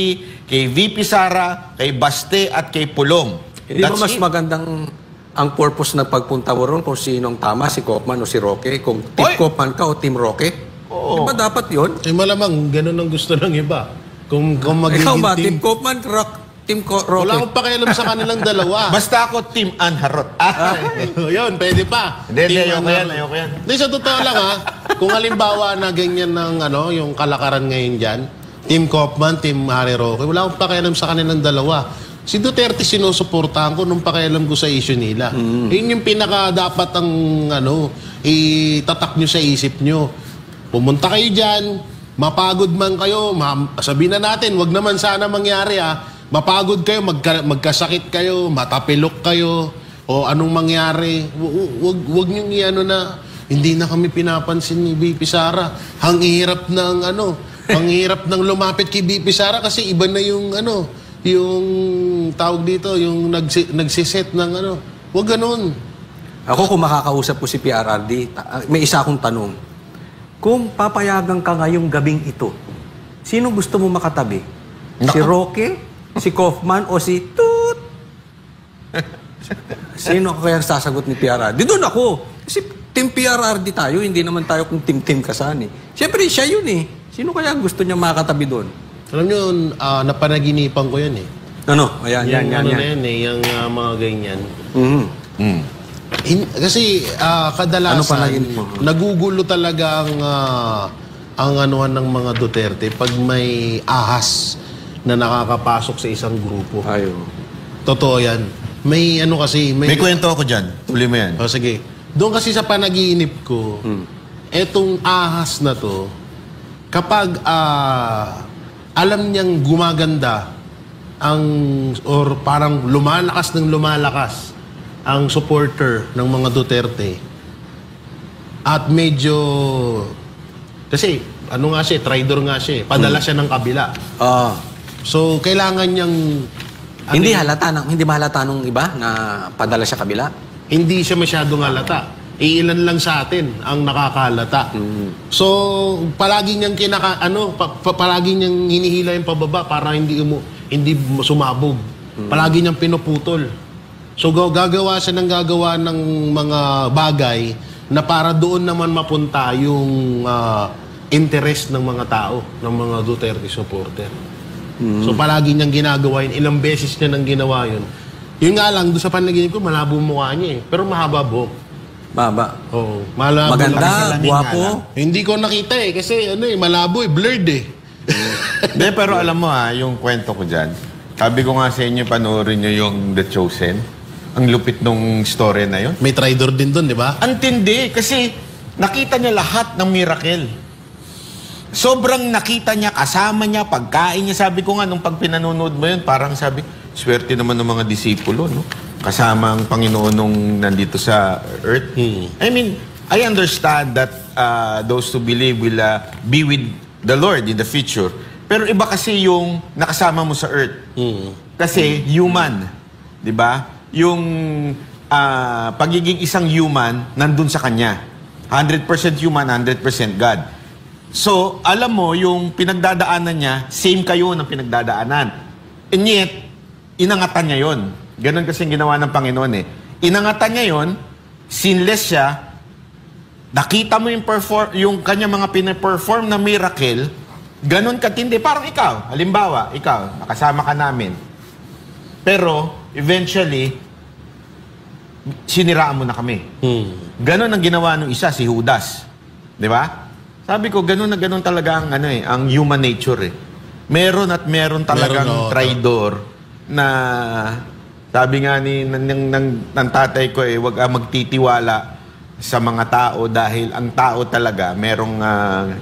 kay VP Sara, kay Baste at kay Pulong. Hindi ba mas magandang ang purpose ng pagpunta mo ron kung sinong tama, si Kopman o si Roque? Kung Team Kopman ka o Team Roque? Oo. Di ba dapat yun? Malamang, ganun ang gusto ng iba. Kung magiging Ikaw ba, team... Team Kopman, Team Roque? Wala akong pakialam sa kanilang dalawa. Basta ako Team Anharot. Yun, pwede pa. Hindi, Team ayoko yan. Hindi, sa totoo lang kung halimbawa na ganyan ng yung kalakaran ngayon dyan, Team Kopman, Team Harry Roque, wala akong pakialam sa kanilang dalawa. Si Duterte sinusuportahan ko nung pakialam ko sa issue nila. Yun yung pinaka dapat ang itatak nyo sa isip nyo. Pumunta kayo dyan, mapagod man kayo, sabihin na natin, wag naman sana mangyari mapagod kayo, magkasakit kayo, matapilok kayo, o anong mangyari, wag nyo na, hindi na kami pinapansin ni BP Sara. Ang hirap ng lumapit kay BP Sara kasi iba na yung yung tawag dito, yung nagsiset ng wag ganun. Ako kung makakausap ko si PRRD, may isa akong tanong. Kung papayagan ka ngayong gabing ito, sino gusto mo makatabi? Si Roque, si Kaufman, o si Toot? Sino kaya sasagot ni PRRD? Doon ako. Kasi Team PRRD tayo, hindi naman tayo kung team kasani. Siyempre, siya yun Sino kaya gusto niya makatabi doon? Alam nyo, napanaginipan ko yan Ano? Ayan, yan. Yung mga ganyan. Mm-hmm. Kasi kadalasan, Ano panaginip mo? nagugulo talaga ang anuhan ng mga Duterte pag may ahas na nakakapasok sa isang grupo. Ayo. Totoo yan. May kasi... May kwento ako dyan. Tuloy mo yan. O sige. Doon kasi sa panaginip ko, etong ahas na to, kapag alam niyang gumaganda or parang lumalakas ang supporter ng mga Duterte at medyo kasi traitor nga siya padala siya ng kabila. So kailangan niyang Hindi mahalata nung iba na padala siya kabila? hindi siya masyadong halata. Iilan lang sa atin ang nakakalata. So palagi niyang palagi niyang hinihila yung pababa para hindi sumabog. Palagi niyang pinuputol. So gagawa siya ng mga bagay na para doon naman mapunta yung interest ng mga tao, ng mga Duterte supporter. So palagi niyang ginagawa yun. Ilang beses niya nang ginawa yun. Yun nga lang, doon sa panaginip ko, malabo mukha niya Pero mahaba buhok. Baba. Oo. Malabo Maganda, guwapo. Hindi ko nakita kasi malabo blurred Hindi, pero alam mo yung kwento ko dyan. Sabi ko nga sa inyo, panoorin nyo yung The Chosen. Ang lupit nung story na yun. May traitor din doon, di ba? Antindi, kasi nakita niya lahat ng miracle. Sobrang nakita niya, kasama niya, pagkain niya. Sabi ko nga, nung pag pinanonood mo yun, parang sabi, swerte naman ng mga disipulo, no? Kasama ang Panginoon nung nandito sa earth. I mean, I understand that those who believe will be with the Lord in the future. Pero iba kasi yung nakasama mo sa earth. Kasi human, di ba? Yung pagiging isang human, nandun sa Kanya. 100% human, 100% God. So, alam mo, yung pinagdadaanan niya, same kayo ng pinagdadaanan. And yet, inangatan niya yon. Ganon kasi ginawa ng Panginoon eh. Inangatan niya yon, sinless siya, nakita mo yung kanya mga pinaperform na miracle, ganon katindi. Parang ikaw, halimbawa, ikaw, nakasama ka namin. Pero, eventually, siniraan mo na kami. Ganon ang ginawa ng isa, si Judas. Di ba? Sabi ko, ganon na ganon talaga ang, ang human nature eh. Meron at meron talagang traidor na sabi nga ng tatay ko wag magtitiwala sa mga tao dahil ang tao talaga merong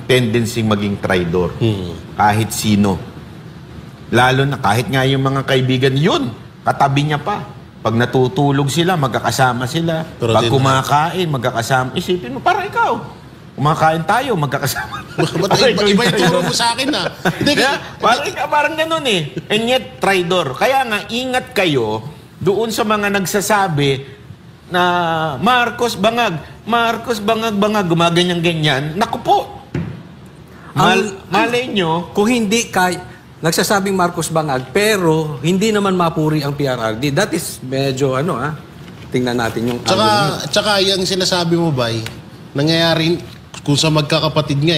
tendency maging traidor. Kahit sino. Lalo na kahit nga yung mga kaibigan yun, katabi niya pa. Pag natutulog sila, magkakasama sila. Pero pag kumakain, magkakasama. Isipin mo, parang ikaw. Kumakain tayo, magkakasama. Iba yung turo mo sa akin na. Parang ganun eh. And yet, traidor. Kaya nga, ingat kayo doon sa mga nagsasabi na Marcos bangag, gumaganyan-ganyan. Naku po. Malay nyo. Kung hindi nagsasabing Marcos bangag, pero hindi naman mapuri ang PRRD. That is medyo tingnan natin yung Tsaka yung sinasabi mo, Bay, nangyayari kung sa magkakapatid nga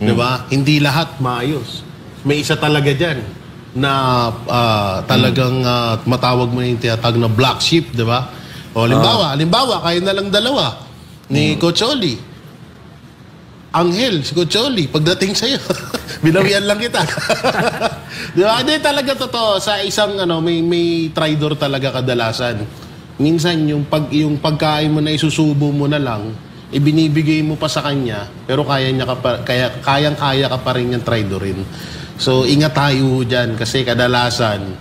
di ba? Hindi lahat maayos. May isa talaga dyan na talagang matawag mo yung tinatawag na black sheep, di ba? O halimbawa, kayo na lang dalawa ni Coach Oli. Angel, si Coach Oli, pagdating sa'yo, binawian lang kita. Di ba? Hindi talaga totoo. Sa isang, may traidor talaga kadalasan. Minsan, yung pagkain mo na isusubo mo na lang, ibinibigay mo pa sa kanya, pero kayang-kaya ka pa rin yung traidorin. So, ingat tayo dyan kasi kadalasan,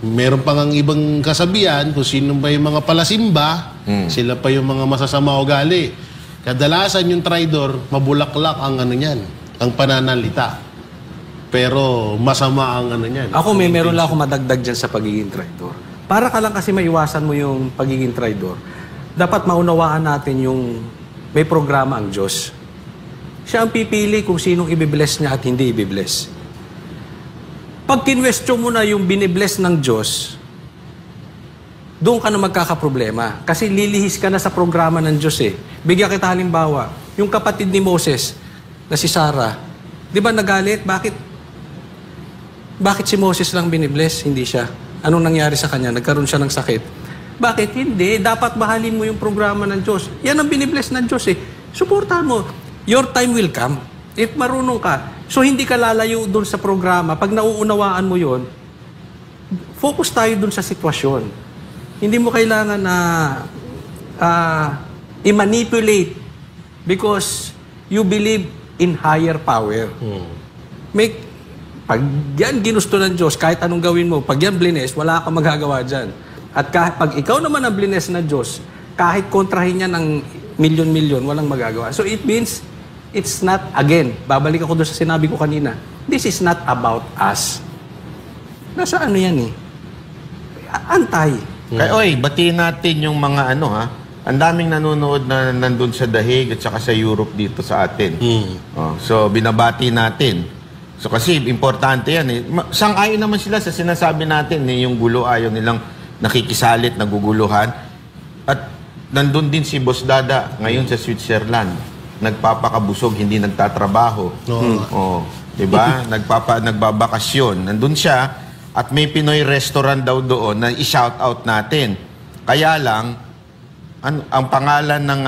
meron pang ang ibang kasabihan kung sino ba yung mga palasimba, sila pa yung mga masasama ugali. Kadalasan yung traidor, mabulaklak ang ang pananalita. Pero masama ang niyan. Ako meron lang ako madagdag dyan sa pagiging traidor. Para ka lang kasi maiwasan mo yung pagiging traidor. Dapat maunawaan natin yung may programa ang Diyos. Siya ang pipili kung sinong ibibless niya at hindi ibibless. Pag kinwestiyon mo na yung binibless ng Diyos, doon ka na magkakaproblema. Kasi lilihis ka na sa programa ng Diyos eh. Bigyan kita halimbawa, yung kapatid ni Moses, na si Sarah, di ba nagalit? Bakit si Moses lang binibless? Hindi siya. Anong nangyari sa kanya? Nagkaroon siya ng sakit. Bakit? Hindi. Dapat mahalin mo yung programa ng Diyos. Yan ang binibless ng Diyos eh. Suportahan mo. Your time will come. If marunong ka. So, hindi ka lalayo dun sa programa. Pag nauunawaan mo yon, focus tayo dun sa sitwasyon. Hindi mo kailangan na i-manipulate because you believe in higher power. Pag yan ginusto ng Diyos, kahit anong gawin mo, pag yan blines, wala kang magagawa dyan. At pag ikaw naman ang blines ng Diyos, kahit kontrahin niya ng milyon-milyon, walang magagawa. So it means, it's not, again, babalik ako doon sa sinabi ko kanina, this is not about us. Nasa yan eh. Antay. Kaya, batiin natin yung mga ang daming nanonood na nandun sa Dahig at saka sa Europe dito sa atin. So, binabati natin. So, kasi importante yan eh. Sang-ayon naman sila sa sinasabi natin yung gulo, ayaw nilang nakikisalit, naguguluhan. At nandun din si Boss Dada ngayon sa Switzerland. Nagpapakabusog, hindi nagtatrabaho. Diba? Nagbabakasyon. Nandun siya at may Pinoy restaurant daw doon na i-shout out natin. Kaya lang, ang pangalan ng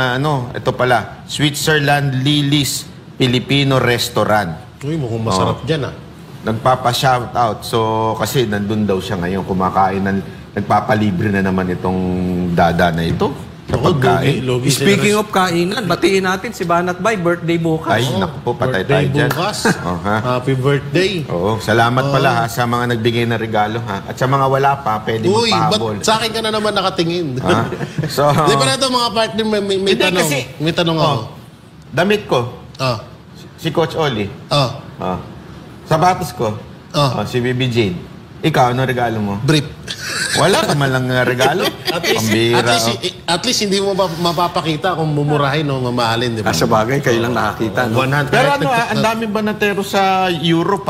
ito pala, Switzerland Lily's Filipino Restaurant. Uy, mukhang masarap dyan Nagpapa-shout out. So, kasi nandun daw siya ngayon, kumakain nagpapalibre na naman itong Dada na ito. Sa pagkain. Speaking of kainan, batiin natin si Banat Bay, birthday bukas. Ay, naku po, patay tayo dyan. Bukas. Happy birthday. Oo, salamat pala sa mga nagbigay na regalo At sa mga wala pa, pwede magpahabol. Ba't sa akin ka na naman nakatingin? So, di ba na ito mga partner, may tanong. Kasi, may tanong ako. Damit ko. Si Coach Oli. Sapatos ko. Si Bibi Jade. Ikaw, ano regalo mo? Brief. Wala ka man lang regalo. Pambira. At least hindi mo mapapakita kung mumurahin o mamahalin, di ba? Sa bagay, kayo lang nakakita. No? 100. Pero ano, ang daming banatero sa Europe,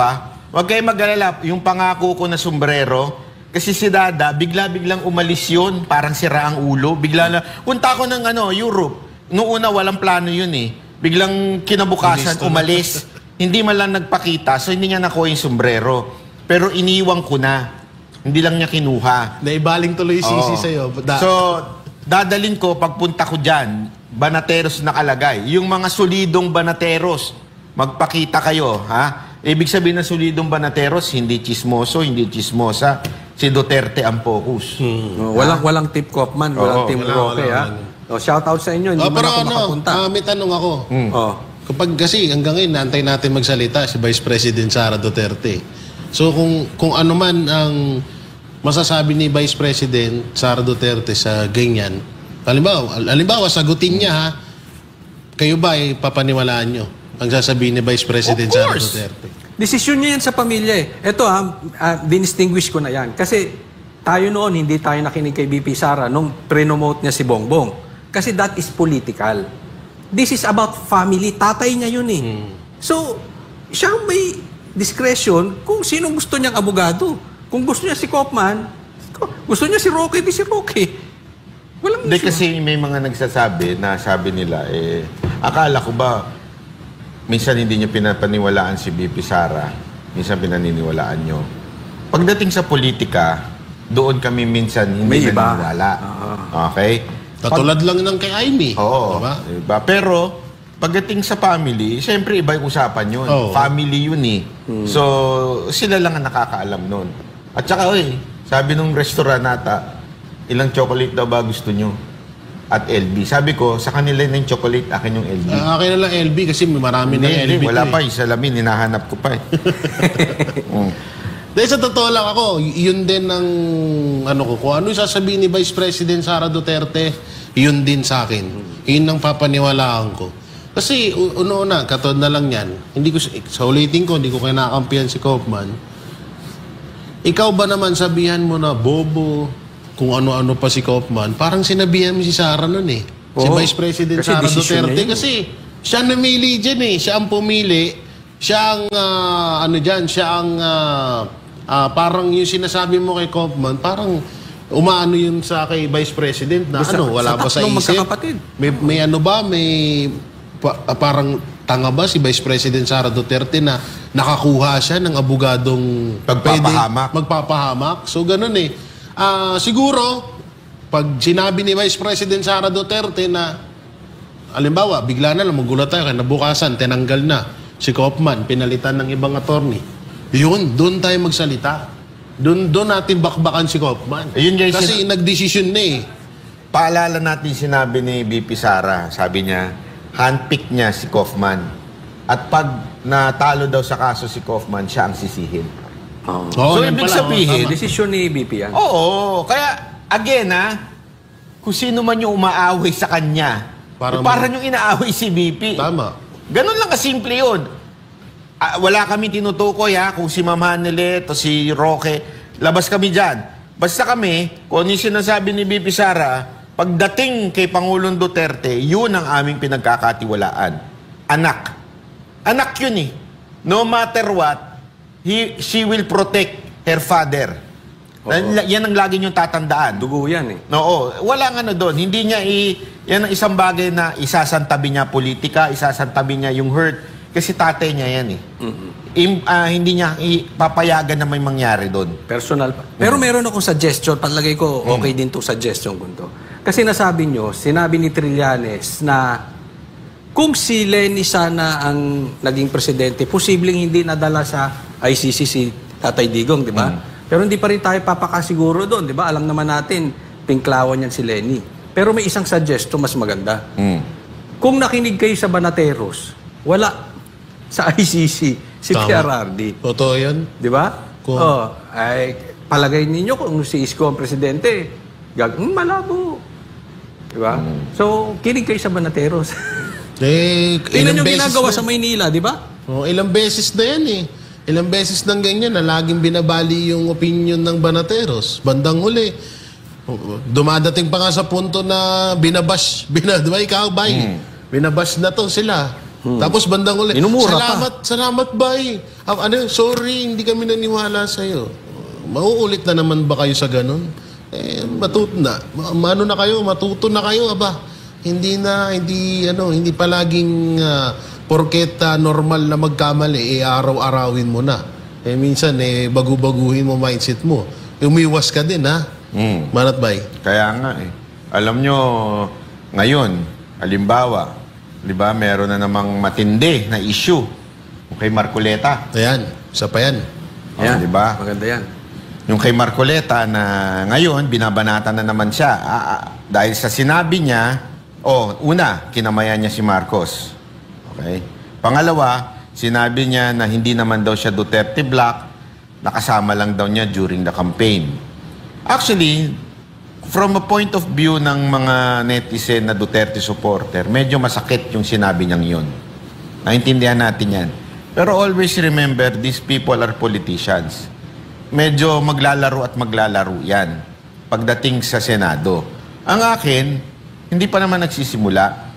Huwag kayo mag-alala. Yung pangako ko na sombrero, kasi si Dada, bigla-biglang umalis yun. Parang sira ang ulo. Bigla na, punta ko ng Europe. Noong una, walang plano yun eh. Biglang kinabukasan, umalis. Hindi man lang nagpakita, so hindi niya nakuha yung sombrero. Pero iniwan ko na. Hindi lang niya kinuha. Naibaling tuloy yung sisi sa'yo. So, dadalin ko, pagpunta ko dyan, banateros nakalagay. Yung mga solidong banateros, magpakita kayo, ha? Ibig sabihin ng solidong banateros, hindi chismoso, hindi chismosa. Si Duterte ang focus. Walang tip Kaufman, walang Team Roque, ha? So, shout out sa inyo, hindi man pero ako makapunta. may tanong ako. Oh. Kapag kasi hanggang ngayon, naantay natin magsalita si Vice President Sara Duterte. So kung ano man ang masasabi ni Vice President Sara Duterte sa ganyan, halimbawa sagutin niya, ha, kayo ba ay papaniwalaan nyo ang sasabihin ni Vice President Sara Duterte? Desisyon niya yan sa pamilya eh. Ito dinistinguish ko na yan. Kasi tayo noon, hindi tayo nakinig kay BP Sara nung pre-nomote niya si Bongbong. Kasi that is political. This is about family. Tatay niya yun eh. So, siya may discretion kung sino gusto niyang abogado. Kung gusto niya si Kaufman, gusto niya si Roque, di si Roque. Walang Hindi kasi may mga nagsasabi na sabi nila, akala ko ba minsan hindi niyo pinapaniwalaan si BP Sara, minsan pinaniniwalaan niyo. Pagdating sa politika, doon kami minsan hindi naniniwala. Okay? Katulad lang ng kay Amy. Oo. Diba? Pero, pagdating sa family, siyempre iba yung usapan yun. Family yun eh. So, sila lang ang nakakaalam nun. At saka, sabi nung restaurant nata, ilang chocolate daw ba gusto nyo? At LB. Sabi ko, sa kanila na yung chocolate, akin yung LB. Akin na lang LB kasi marami na LB. Wala pa, yung salamin, hinahanap ko pa eh. Dahil sa totoo lang ako, yun din ang kung ano yung sasabihin ni Vice President Sara Duterte, yun din sa akin. Yun ang papaniwalaan ko. Kasi una, katod na lang yan, sa ulitin ko, hindi ko kinakampihan si Kaufman. Ikaw ba naman sabihan mo na bobo, kung ano-ano pa si Kaufman, parang sinabihan mo si Sara nun eh. Si Vice President Sara Duterte. Kasi siya namili dyan eh. Siya ang pumili. Siya ang, parang yung sinasabi mo kay Kaufman, parang umaano yun sa kay Vice President na wala ba sa isip? May parang tanga ba si Vice President Sara Duterte na nakakuha siya ng abogadong magpapahamak? So ganun eh. Siguro, pag sinabi ni Vice President Sara Duterte na halimbawa, bigla na lang magulat tayo, kinabukasan, tinanggal na si Kaufman, pinalitan ng ibang attorney. Yun, doon tayo magsalita. Doon natin bakbakan si Kaufman. Kasi nagdesisyon na eh. Paalala natin sinabi ni BP Sara, sabi niya, handpick niya si Kaufman. At pag natalo daw sa kaso si Kaufman, siya ang sisihin. So, ibig sabihin, desisyon ni BP yan. Oo. Kaya, again kung sino man yung umaaway sa kanya, parang yung inaaway si BP. Tama. Ganun lang kasimple yun. Wala kami tinutukoy kung si Ma'am Hanelet o si Roque. Labas kami dyan. Basta kami, kung ano yung sinasabi ni BP Sara, pagdating kay Pangulong Duterte, yun ang aming pinagkakatiwalaan. Anak. Anak yun eh. No matter what, she will protect her father. Yan ang lagi niyong tatandaan. Dugo yan eh. Oo. Walang doon. Hindi niya yan ang isang bagay na isasantabi niya politika, isasantabi niya yung hurt. Kasi tatay niya yan eh. Hindi niya papayagan na may mangyari doon. Personal pa. Pero meron akong suggestion. Palagay ko, okay din to suggestion ko to. Kasi sinabi ni Trillanes na kung si Leni sana ang naging presidente, posibleng hindi nadala sa ICC si Tatay Digong, di ba? Pero hindi pa rin tayo papakasiguro doon, di ba? Alam naman natin, pinklawan yan si Leni. Pero may isang suggestion mas maganda. Kung nakinig kayo sa Banateros, wala sa ICC si PRRD. Totoo yan. Di ba? Ay, palagay ninyo kung si Isko ang presidente, malabo. Di ba? So, kinig kayo sa Banateros. Tingnan nyo ginagawa sa Maynila, di ba? Ilang beses na yan eh. Ilang beses nang ganyan na laging binabali yung opinion ng Banateros. Bandang huli, dumadating pa nga sa punto na binabash, binabash na to sila. Tapos bandang huli, Minumura salamat bay. Sorry, hindi kami naniwala sa'yo. Mauulit na naman ba kayo sa ganun? Matuto na kayo, aba. Hindi palaging porket normal na magkamali, araw-arawin mo na. Minsan, bagu-baguhin mo mindset mo. Umiwas ka din, ha? Manat bay? Kaya nga eh. Alam nyo, ngayon, halimbawa, di ba, meron na namang matindi na issue kay Marcoleta. Ayan, isa pa yan. Yan, di ba? Maganda yan. Yung kay Marcoleta na ngayon, binabanatan na naman siya. Dahil sa sinabi niya, una, kinamayan niya si Marcos. Okay? Pangalawa, sinabi niya na hindi naman daw siya Duterte Black, nakasama lang daw niya during the campaign. Actually, from a point of view ng mga netizen na Duterte supporter, medyo masakit yung sinabi niyang yun. Naintindihan natin yan. Pero always remember, these people are politicians. Medyo maglalaro at maglalaro yan pagdating sa Senado. Ang akin, hindi pa naman nagsisimula.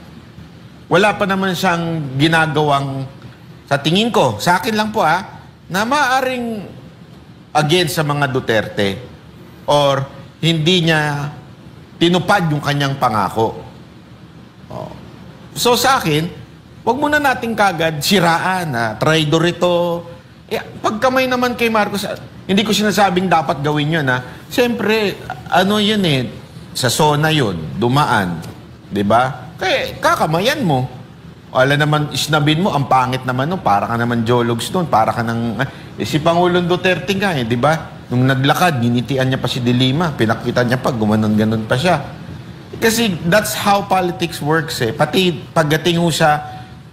Wala pa naman siyang ginagawang, sa tingin ko, sa akin lang po na maaaring against sa mga Duterte or hindi niya tinupad yung kanyang pangako. So sa akin, wag muna natin kagad siraan na traidor ito. Pagkamay naman kay Marcos, hindi ko sinasabing dapat gawin yun. Siyempre, yun sa zona yun, dumaan. Diba? Kaya kakamayan mo. Wala naman, isnabin mo, ang pangit naman no, para ka naman jologs doon, para ka ng... si Pangulong Duterte nga diba? Nung naglakad, ginitian niya pa si De Lima, pinakita niya pa, gumanon-ganon pa siya. Kasi that's how politics works Pati pagdating ho siya.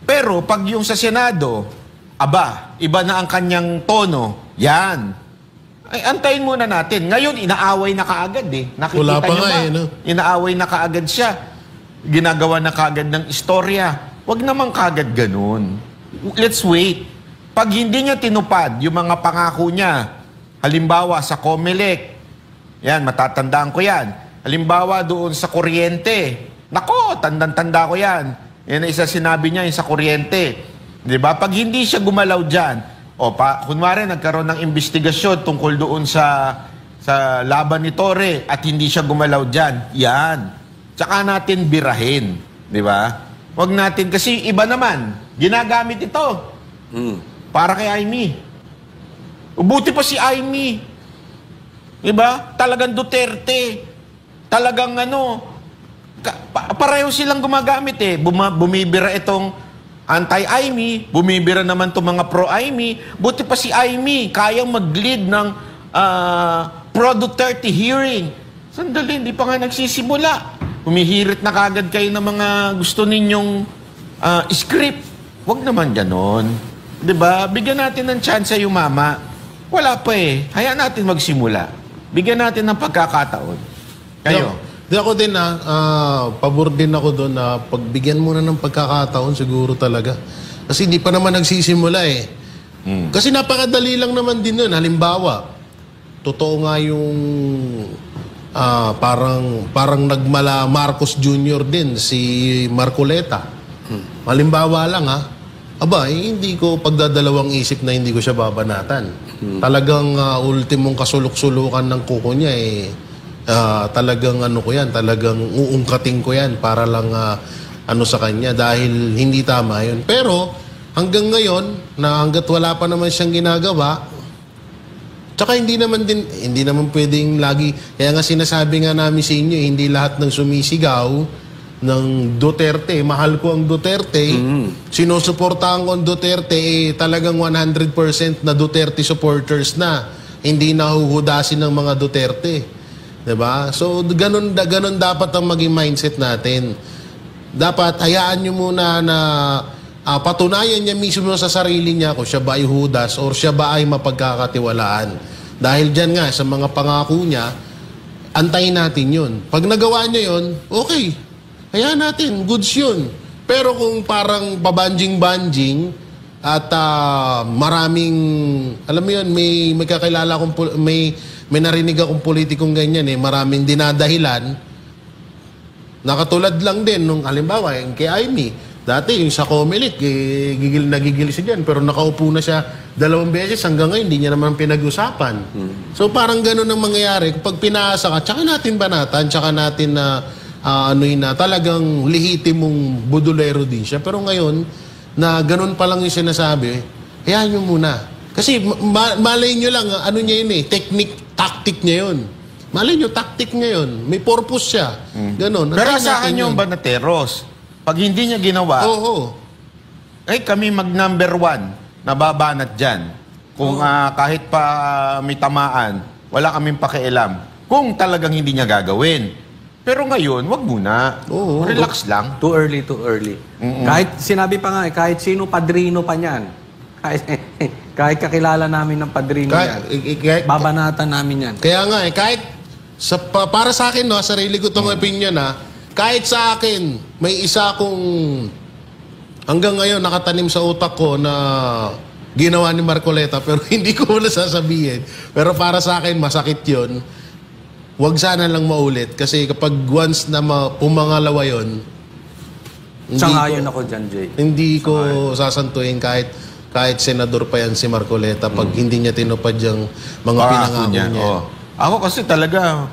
Pero pag yung sa Senado, iba na ang kanyang tono. Yan. Ay, antayin muna natin. Ngayon, inaaway na kaagad Nakikita wala pa niyo nga ba? no? Inaaway na kaagad siya. Ginagawa na kaagad ng istorya. Huwag naman kaagad ganun. Let's wait. Pag hindi niya tinupad yung mga pangako niya, halimbawa sa COMELEC, yan, matatandaan ko yan. Halimbawa doon sa kuryente. Nako, tandang-tanda ko yan. Yan isa sinabi niya yung sa kuryente. Diba? Pag hindi siya gumalaw dyan, kunwari nagkaroon ng investigasyon tungkol doon sa laban ni Torre at hindi siya gumalaw dyan, yan. Tsaka natin birahin. Diba? Huwag natin, kasi iba naman, ginagamit ito. Para kay Amy. Buti pa si Amy. Diba? Talagang Duterte. Talagang pareho silang gumagamit Bumibira itong anti-Amy, bumibira naman itong mga pro-Amy. Buti pa si Amy, kayang mag-lead ng pro-Duterte hearing. Sandali, hindi pa nga nagsisimula. Humihirit na kagad kayo ng mga gusto ninyong script. Huwag naman ganon. Diba? Bigyan natin ng chance yung mama. Wala pa Hayaan natin magsimula. Bigyan natin ng pagkakataon. Kayo? Di ako din pabor din ako doon na pagbigyan muna ng pagkakataon siguro talaga. Kasi hindi pa naman nagsisimula Kasi napakadali lang naman din nun. Halimbawa, totoo nga yung parang nagmala Marcos Jr. din si Marcoleta. Halimbawa lang hindi ko pagdadalawang isip na hindi ko siya babanatan. Talagang ultimong kasulok-sulukan ng kuko niya talagang talagang uungkating ko yan para lang sa kanya dahil hindi tama yun. Pero hanggang ngayon, na hanggat wala pa naman siyang ginagawa, tsaka hindi naman pwedeng lagi, kaya nga sinasabi nga namin sa inyo, hindi lahat ng sumisigaw ng Duterte, mahal ko ang Duterte, sinusuportahan ko ang Duterte, talagang 100% na Duterte supporters na, hindi nahuhudasin ng mga Duterte. Diba? So, ganun dapat ang maging mindset natin. Dapat, hayaan nyo muna na patunayan niya mismo sa sarili niya kung siya ba ay hudas or siya ba ay mapagkakatiwalaan. Dahil dyan nga, sa mga pangako niya, antayin natin yun. Pag nagawa niya yun, okay. Hayaan natin, goods yun. Pero kung parang pabanjing-banjing, At maraming, alam mo yun, may kakilala akong, may narinig akong politikong ganyan maraming dinadahilan. Nakatulad lang din nung halimbawa, yung kay Amy. Dati yung sa Comelec, nagigil siya dyan. Pero nakaupo na siya 2 beses hanggang ngayon, hindi niya naman pinag-usapan. So parang ganun ang mangyayari. Kapag pinaasa ka, tsaka natin banatan, tsaka natin na talagang lehitimong budulero din siya. Pero ngayon, na ganun pa lang yung sinasabi, hayaan nyo muna. Kasi malay nyo lang, ano niya yun tactic niya yun. Malay nyo, tactic niya yun. May purpose siya. Ganun. Pero asahan nyo ba na Teros? Pag hindi niya ginawa, kami mag-number 1, nababanat dyan. Kung kahit pa may tamaan, wala kaming pakialam. Kung talagang hindi niya gagawin. Pero ngayon, wag muna. Relax lang. Too early. Kahit sinabi pa nga, kahit sino padrino pa niyan. Kahit kakilala namin ng padrino yan. Babanatan namin yan. Kaya nga kahit para sa akin, sarili ko itong opinion kahit sa akin, may isa akong hanggang ngayon nakatanim sa utak ko na ginawa ni Marcoleta pero hindi ko na sasabihin. Pero para sa akin, masakit yun. Huwag sana lang maulit kasi kapag once na pumangalawa yun, sangayon ako dyan, Jay. Hindi ko sasantuin kahit senador pa yan si Marcoleta pag hindi niya tinupad yung mga pinangako niya. Ako kasi talaga,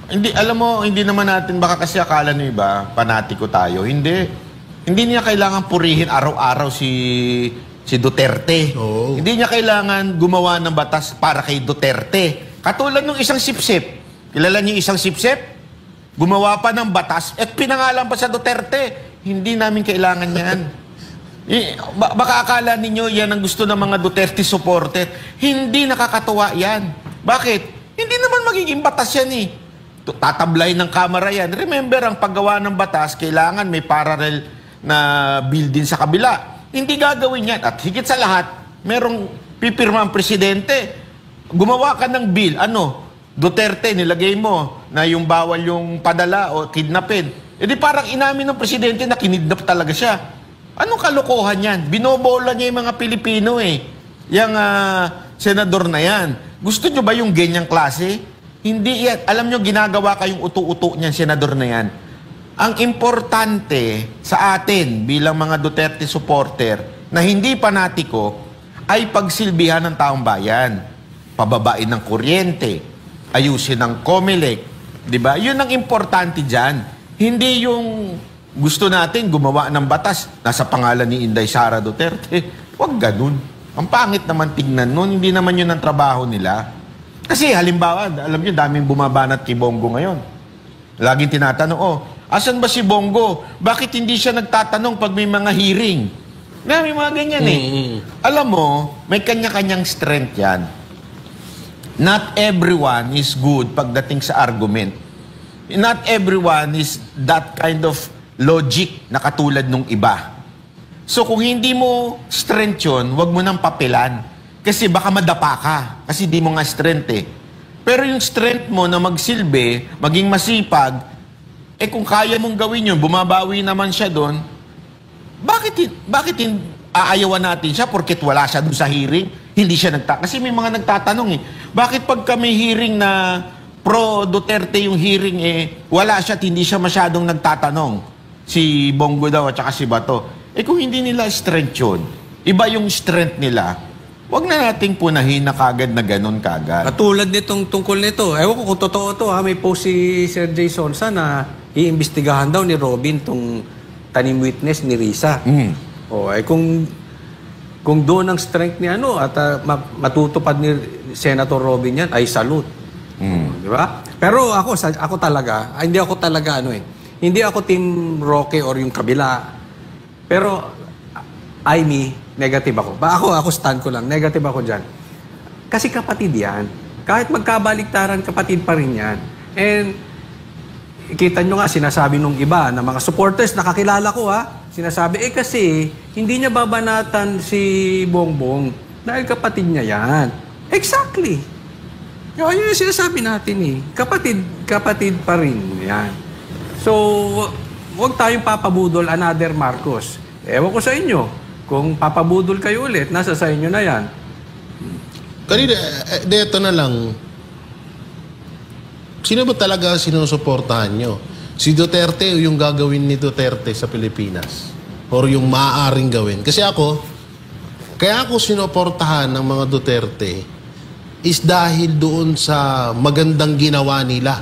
hindi naman natin, baka kasi akala nyo iba, panatiko tayo. Hindi niya kailangan purihin araw-araw si Duterte. Hindi niya kailangan gumawa ng batas para kay Duterte. Katulad ng isang sipsip. Kilala niyo isang sipsip? Gumawa pa ng batas at pinangalan pa sa Duterte. Hindi namin kailangan yan. Baka akala ninyo yan ang gusto ng mga Duterte supporter. Hindi nakakatuwa yan. Bakit? Hindi naman magiging batas yan Tatablay ng kamera yan. Remember, ang paggawa ng batas, kailangan may parallel na bill din sa kabila. Hindi gagawin yan. At higit sa lahat, merong pipirma ang presidente. Gumawa ka ng bill. Duterte, nilagay mo na yung bawal yung padala o kidnapin. E di parang inamin ng presidente na kinidnap talaga siya. Anong kalokohan yan? Binobola niya yung mga Pilipino Yung senador na yan. Gusto nyo ba yung ganyang klase? Hindi yan. Alam nyo, ginagawa kayong uto-uto niyan, senador na yan. Ang importante sa atin bilang mga Duterte supporter na hindi panatiko ay pagsilbihan ng taong bayan. Pababain ng kuryente, ayusin ng Comelec. Diba? Yun ang importante dyan. Hindi yung gusto natin gumawa ng batas nasa pangalan ni Inday Sara Duterte. Huwag ganun. Ang pangit naman tingnan nun. Hindi naman yun ang trabaho nila. Kasi halimbawa, alam nyo, daming bumabanat kay Bongo ngayon. Laging tinatanong, asan ba si Bongo? Bakit hindi siya nagtatanong pag may mga hearing? May mga ganyan Alam mo, may kanya-kanyang strength yan. Not everyone is good pagdating sa argument. Not everyone is that kind of logic na katulad nung iba. So kung hindi mo strength yun, huwag mo nang papilan. Kasi baka madapa ka. Kasi di mo nga strength Pero yung strength mo na magsilbi, maging masipag, kung kaya mong gawin yun, bumabawi naman siya doon, bakit aayawan natin siya porket wala siya doon sa hearing? Hindi siya Kasi may mga nagtatanong bakit pag kami hearing na pro-Duterte yung hearing wala siya at hindi siya masyadong nagtatanong. Si Bongo daw at saka si Bato. Kung hindi nila strength yun, iba yung strength nila, huwag na nating punahin na kagad na ganun kagad. Katulad nitong tungkol nito. Ewan ko kung totoo to May post si Sir Jay Sonsa na iimbestigahan daw ni Robin tong tanim witness ni Risa. Kung doon ang strength ni at matutupad ni Senator Robin yan, ay salute. Di ba? Pero ako talaga, hindi ako talaga hindi ako Team Roque or yung kabila. Pero negative ako. Ako stand ko lang. Negative ako dyan. Kasi kapatid yan. Kahit magkabaliktaran, kapatid pa rin yan. And, kita nyo nga, sinasabi nung iba, na mga supporters, nakakilala ko sinasabi, kasi, hindi niya babanatan si Bongbong dahil kapatid niya yan. Exactly. Yun yung sinasabi natin Kapatid pa rin yan. So, huwag tayong papabudol another Marcos. Ewan ko sa inyo. Kung papabudol kayo ulit, nasa sa inyo na yan. Kanina, dito na lang, sino ba talaga sinusuportahan nyo? Si Duterte o yung gagawin ni Duterte sa Pilipinas? Or yung maaaring gawin? Kasi kaya ako sinuportahan ng mga Duterte is dahil doon sa magandang ginawa nila.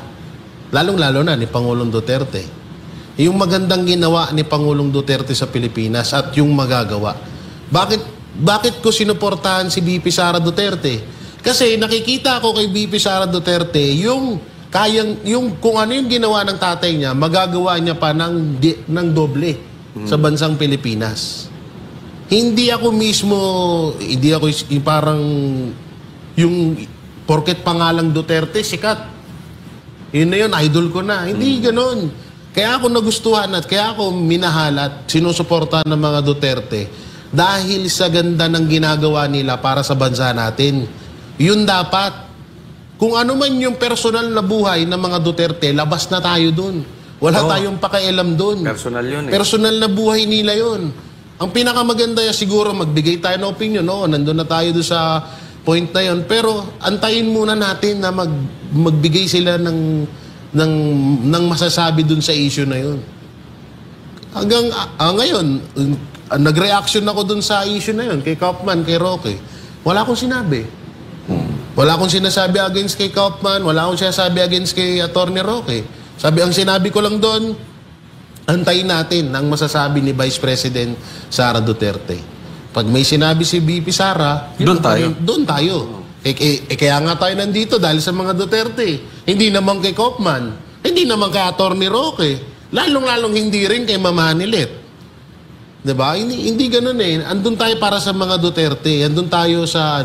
Lalong-lalo na ni Pangulong Duterte. Yung magandang ginawa ni Pangulong Duterte sa Pilipinas at yung magagawa. Bakit ko sinuportahan si BP Sara Duterte? Kasi nakikita ko kay BP Sara Duterte yung kung ano yung ginawa ng tatay niya, magagawa niya pa ng doble sa bansang Pilipinas. Hindi ako parang yung porket pangalang Duterte, sikat. Yun na yun, idol ko na. Hindi ganun. Kaya ako nagustuhan at kaya ako minahal at sinusuportahan ng mga Duterte dahil sa ganda ng ginagawa nila para sa bansa natin. Yun dapat. Kung ano man yung personal na buhay ng mga Duterte, labas na tayo dun. Wala tayong pakialam dun. Personal yun eh. Personal na buhay nila yun. Ang pinakamaganda siguro magbigay tayo ng opinion. Nandun na tayo doon sa point na yun. Pero antayin muna natin na magbigay sila ng masasabi dun sa issue na yun. Hanggang ngayon, nag-reaction ako dun sa issue na yun, kay Kaufman, kay Roque. Wala akong sinabi. Wala akong sinasabi against kay Kaufman, wala akong sinasabi against kay Atty. Roque. Ang sinabi ko lang doon, antayin natin ang masasabi ni Vice President Sara Duterte. Pag may sinabi si BP Sara, doon tayo. Kaya nga tayo nandito dahil sa mga Duterte. Hindi naman kay Kaufman, hindi naman kay Atty. Roque, lalong-lalong hindi rin kay Mama Hanilet. Diba? Hindi ganun eh. Andun tayo para sa mga Duterte. Andun tayo sa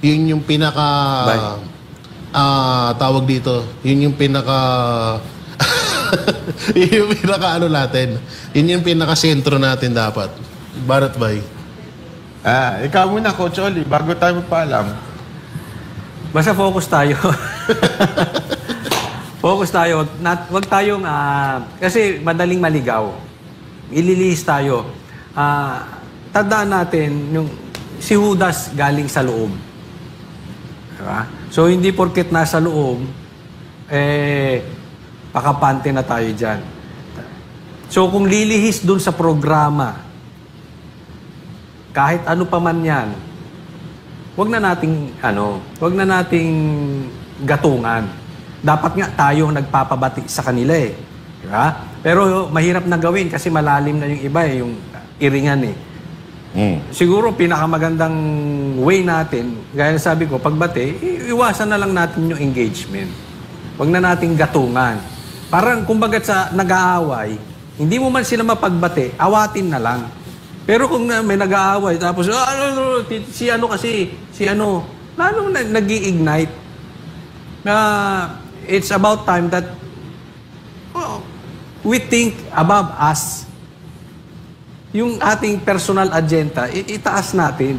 yun yung pinaka tawag dito. Yun yung pinaka yun yung pinaka natin. Yun yung pinaka sentro natin dapat. Barat bay. Ikaw muna, Coach Oli, bago tayo magpaalam. Basta focus tayo. Focus tayo. Wag tayong, kasi madaling maligaw. Ililihis tayo. Tandaan natin, si Judas galing sa loob. Diba? So, hindi porket nasa loob, pakapante na tayo dyan. So, kung lilihis dun sa programa, kahit ano pa man yan, wag na nating gatungan. Dapat nga tayo nagpapabati sa kanila eh. Diba? Pero mahirap na gawin kasi malalim na yung iba eh, yung iringan eh. Siguro pinakamagandang way natin, gaya na sabi ko, pagbati, iwasan na lang natin yung engagement. Wag na nating gatungan. Parang kumbaga sa nag-aaway, hindi mo man sila mapagbati, awatin na lang. Pero kung may nag-aaway, tapos, si lalong nag-i-ignite. It's about time that we think above us. Yung ating personal agenda, itaas natin.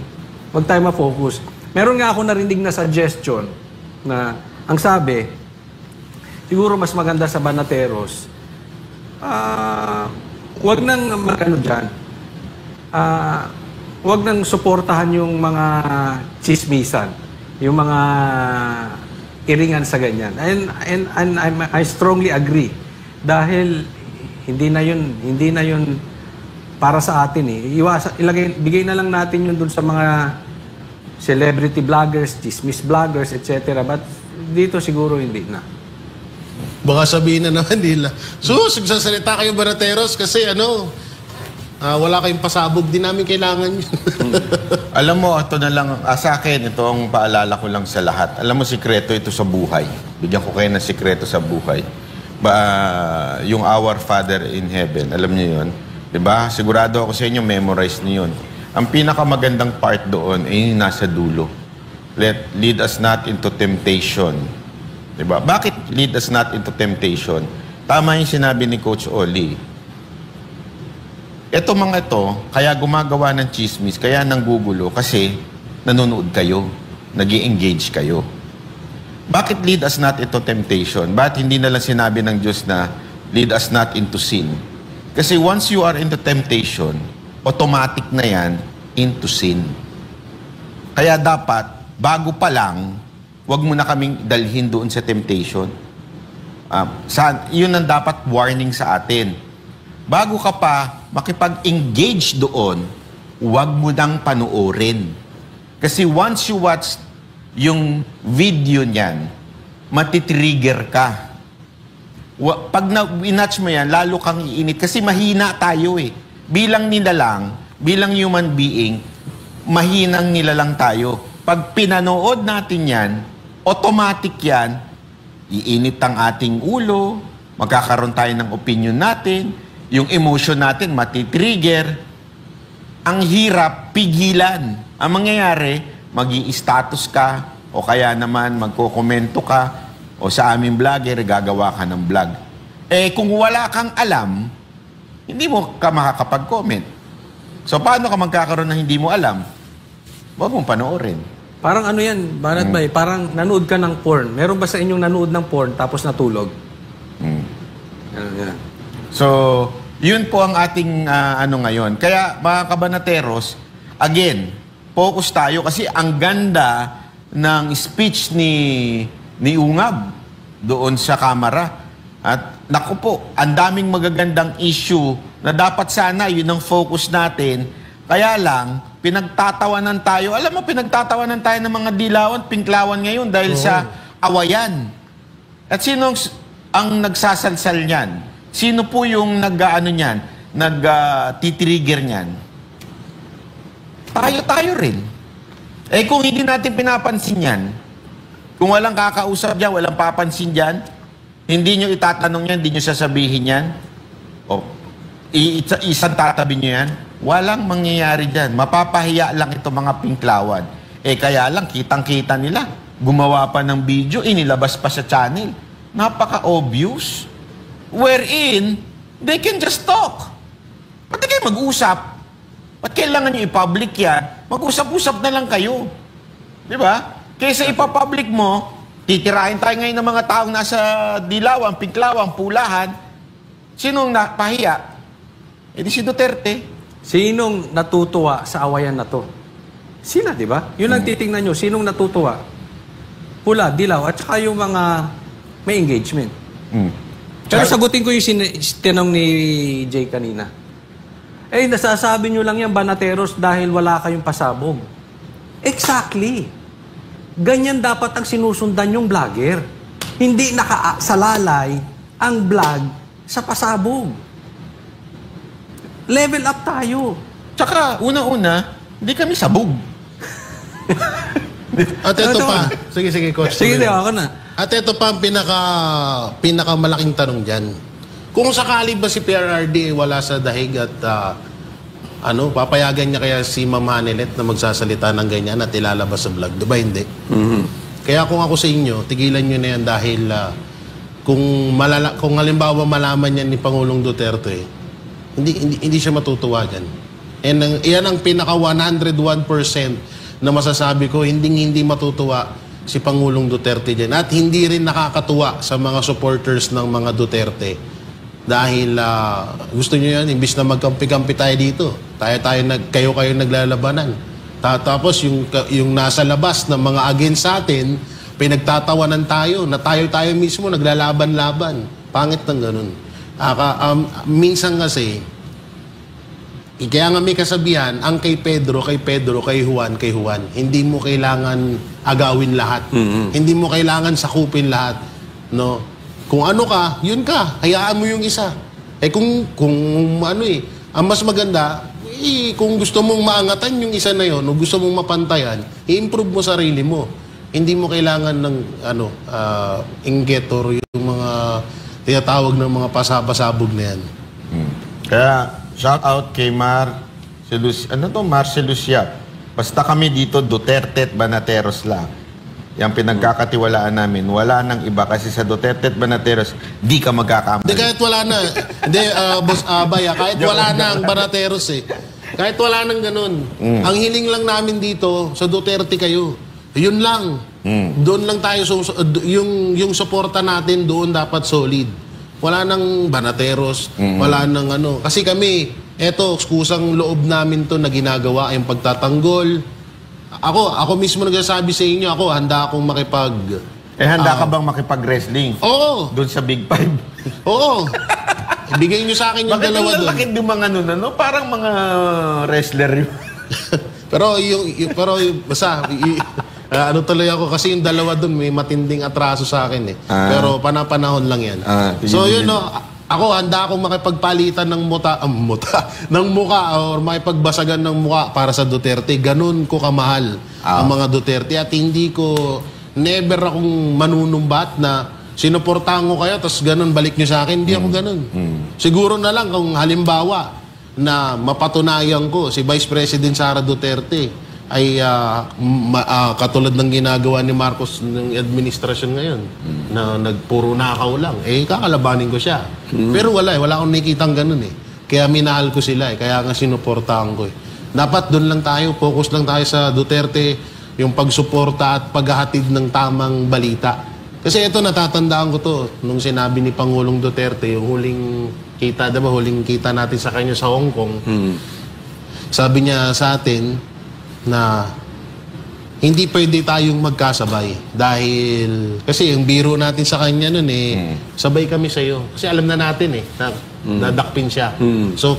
Huwag tayo ma-focus. Meron nga ako narinig na suggestion na ang sabi, siguro mas maganda sa Banateros, huwag nang dyan. Huwag nang suportahan yung mga chismisan, yung mga iringan sa ganyan. And I strongly agree. Dahil hindi na yun para sa atin eh. Bigay na lang natin yun dun sa mga celebrity vloggers, chismis vloggers, etc. But dito siguro hindi na. Baka sabihin na naman nila, magsasalita kayo Banateros kasi wala kayong pasabog, din namin kailangan yun. Alam mo, ito na lang, sa akin, ito ang paalala ko lang sa lahat. Alam mo, sikreto ito sa buhay. Bigyan ko kayo ng sikreto sa buhay. Yung Our Father in Heaven, alam niyo yun? Diba? Sigurado ako sa inyo, memorize niyo yun. Ang pinakamagandang part doon ay nasa dulo. Lead us not into temptation. Diba? Bakit lead us not into temptation? Tama yung sinabi ni Coach Oli. Ito mga ito, kaya gumagawa ng chismis, kaya nanggugulo, kasi nanonood kayo, nag-i-engage kayo. Bakit lead us not into temptation? Bakit hindi na lang sinabi ng Diyos na lead us not into sin? Kasi once you are into temptation, automatic na yan into sin. Kaya dapat, bago pa lang, wag mo na kaming dalhin doon sa temptation. Yun ang dapat warning sa atin. Bago ka pa makipag-engage doon, wag mo nang panoorin. Kasi once you watch yung video niyan, matitrigger ka. Pag winatch mo yan, lalo kang iinit. Kasi mahina tayo eh. Bilang nilalang, bilang human being, mahinang nilalang tayo. Pag pinanood natin yan, automatic yan, iinit ang ating ulo, magkakaroon tayo ng opinion natin, yung emotion natin matitrigger, ang hirap pigilan. Ang mangyayari, magi-status ka, o kaya naman magkokomento ka, o sa aming vlogger, gagawa ka ng vlog. Eh, kung wala kang alam, hindi mo ka makakapag-comment. So, paano ka magkakaroon ng hindi mo alam? Huwag mong panoorin. Parang ano yan, Banat Bay, parang nanood ka ng porn. Meron ba sa inyong nanood ng porn tapos natulog? Yan. So, yun po ang ating ngayon. Kaya, mga kabanateros, again, focus tayo kasi ang ganda ng speech ni Ungab doon sa kamera. At naku po, ang daming magagandang issue na dapat sana yun ang focus natin. Kaya lang, pinagtatawanan tayo. Alam mo, pinagtatawanan tayo ng mga dilawan, pinklawan ngayon dahil sa awayan. At sino ang nagsasalsal niyan? Sino po yung nag-titrigger niyan? Tayo rin. Eh kung hindi natin pinapansin yan, kung walang kakausap dyan, walang papansin dyan, hindi nyo itatanong yan, hindi nyo sasabihin yan, o isang tatabi nyo yan, walang mangyayari dyan. Mapapahiya lang ito mga pinklawan. Eh kaya lang, kitang-kita nila. Gumawa pa ng video, inilabas pa sa channel. Napaka-obvious. Wherein, they can just talk. Ba't di kayo mag-usap? Ba't kailangan nyo i-public yan? Mag-usap-usap na lang kayo. Di ba? Kaysa ipapublic mo, titirahin tayo ngayon ng mga taong nasa dilawan, pinklawan, pulahan. Sinong napahiya? E di si Duterte. Sinong natutuwa sa awayan na to? Sila, di ba? Yun ang titingnan nyo. Sinong natutuwa? Pula, dilaw, at saka yung mga may engagement. Pero sagutin ko yung tinanong ni Jay kanina. Eh, nasasabi nyo lang yan, Banateros, dahil wala kayong pasabog. Exactly. Ganyan dapat ang sinusundan yung vlogger. Hindi nakasalalay ang vlog sa pasabog. Level up tayo. Tsaka, una-una, hindi kami sabog. At ito pa. Sige, coach. Sige, ako na. At ito pa ang pinakamalaking tanong dyan. Kung sakali ba si PRRD wala sa dahig at papayagan niya kaya si Ma'am Hanelet na magsasalita ng ganyan at ilalabas sa vlog, diba hindi? Kaya kung ako sa inyo, tigilan nyo na yan dahil kung halimbawa malaman niya ni Pangulong Duterte, hindi siya matutuwa dyan. And iyan ang pinaka 101% na masasabi ko, hindi matutuwa si Pangulong Duterte dyan. At hindi rin nakakatuwa sa mga supporters ng mga Duterte. Dahil gusto nyo yan, imbis na magkampi-kampi tayo dito, kayo naglalabanan. Tapos yung nasa labas ng mga against sa atin, pinagtatawanan tayo, na tayo mismo naglalaban-laban. Pangit ng ganun. Minsan kasi, kaya nga may kasabihan, ang kay Pedro, kay Juan. Hindi mo kailangan agawin lahat. Hindi mo kailangan sakupin lahat. No? Kung ano ka, yun ka. Hayaan mo yung isa. Eh kung ang mas maganda, kung gusto mong maangatan yung isa na yun, o gusto mong mapantayan, i-improve mo sarili mo. Hindi mo kailangan ng inggit or yung mga tinatawag ng mga pasabog na yan. Kaya, shout out kay Marcelus Yap. Basta kami dito, Duterte at Banateros lang. Yung pinagkakatiwalaan namin, wala nang iba kasi sa Duterte at Banateros, di ka magkakamali. Hindi, kahit wala na. Hindi, Boss Abay, kahit wala na ang Banateros eh. Kahit wala nang ganun. Ang hiling lang namin dito, sa Duterte kayo. Yun lang. Doon lang tayo, yung suporta natin doon dapat solid. Wala nang Banateros, wala nang Kasi kami, eto, kusang loob namin to na ginagawa, yung pagtatanggol. Ako mismo nagsasabi sa inyo, ako handa akong makipag... Handa ka bang makipag-wrestling? Oo! Doon sa Big Five? Oo! Ibigay nyo sa akin yung dalawa doon. Bakit yung mga parang mga wrestler yun. pero basta, ano tuloy ako, kasi yung dalawa doon, may matinding atraso sa akin eh. Pero panahon lang yan. So yun, no, ako handa akong makipagpalitan ng ng muka or makipagbasagan ng muka para sa Duterte. Ganun ko kamahal ang mga Duterte at hindi ko, never akong manunumbat na sinuportahan ko kayo tapos ganun balik nyo sa akin. Hindi ako ganun. Siguro na lang kung halimbawa na mapatunayan ko si Vice President Sara Duterte ay katulad ng ginagawa ni Marcos ng administrasyon ngayon na nagpuro nakaw lang, kakalabanin ko siya. Pero wala akong nakikitang ganun eh. Kaya minahal ko sila eh, kaya nga sinuportahan ko eh. Dapat doon lang tayo, focus lang tayo sa Duterte, yung pagsuporta at paghahatid ng tamang balita. Kasi ito, natatandaan ko to, nung sinabi ni Pangulong Duterte, yung huling kita, diba, huling kita natin sa kanya sa Hong Kong, sabi niya sa atin na hindi pwede tayong magkasabay. Dahil, kasi yung biro natin sa kanya nun sabay kami sa'yo. Kasi alam na natin na nadakpin siya. So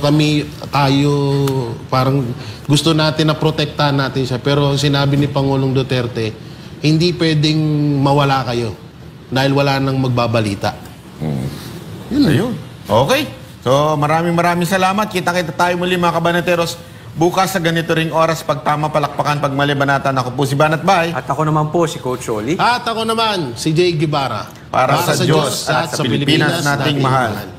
tayo, parang gusto natin na protektahan natin siya. Pero sinabi ni Pangulong Duterte, hindi pwedeng mawala kayo dahil wala nang magbabalita. Ayun. Okay. So maraming salamat. Kita-kita tayo muli mga kabanateros. Bukas sa ganito ring oras, pag tama palakpakan, pag mali banatan. Ako po si Banat Bay. At ako naman po si Coach Oli. At ako naman, si Jay Guevara. Para sa Diyos at sa Pilipinas nating mahal.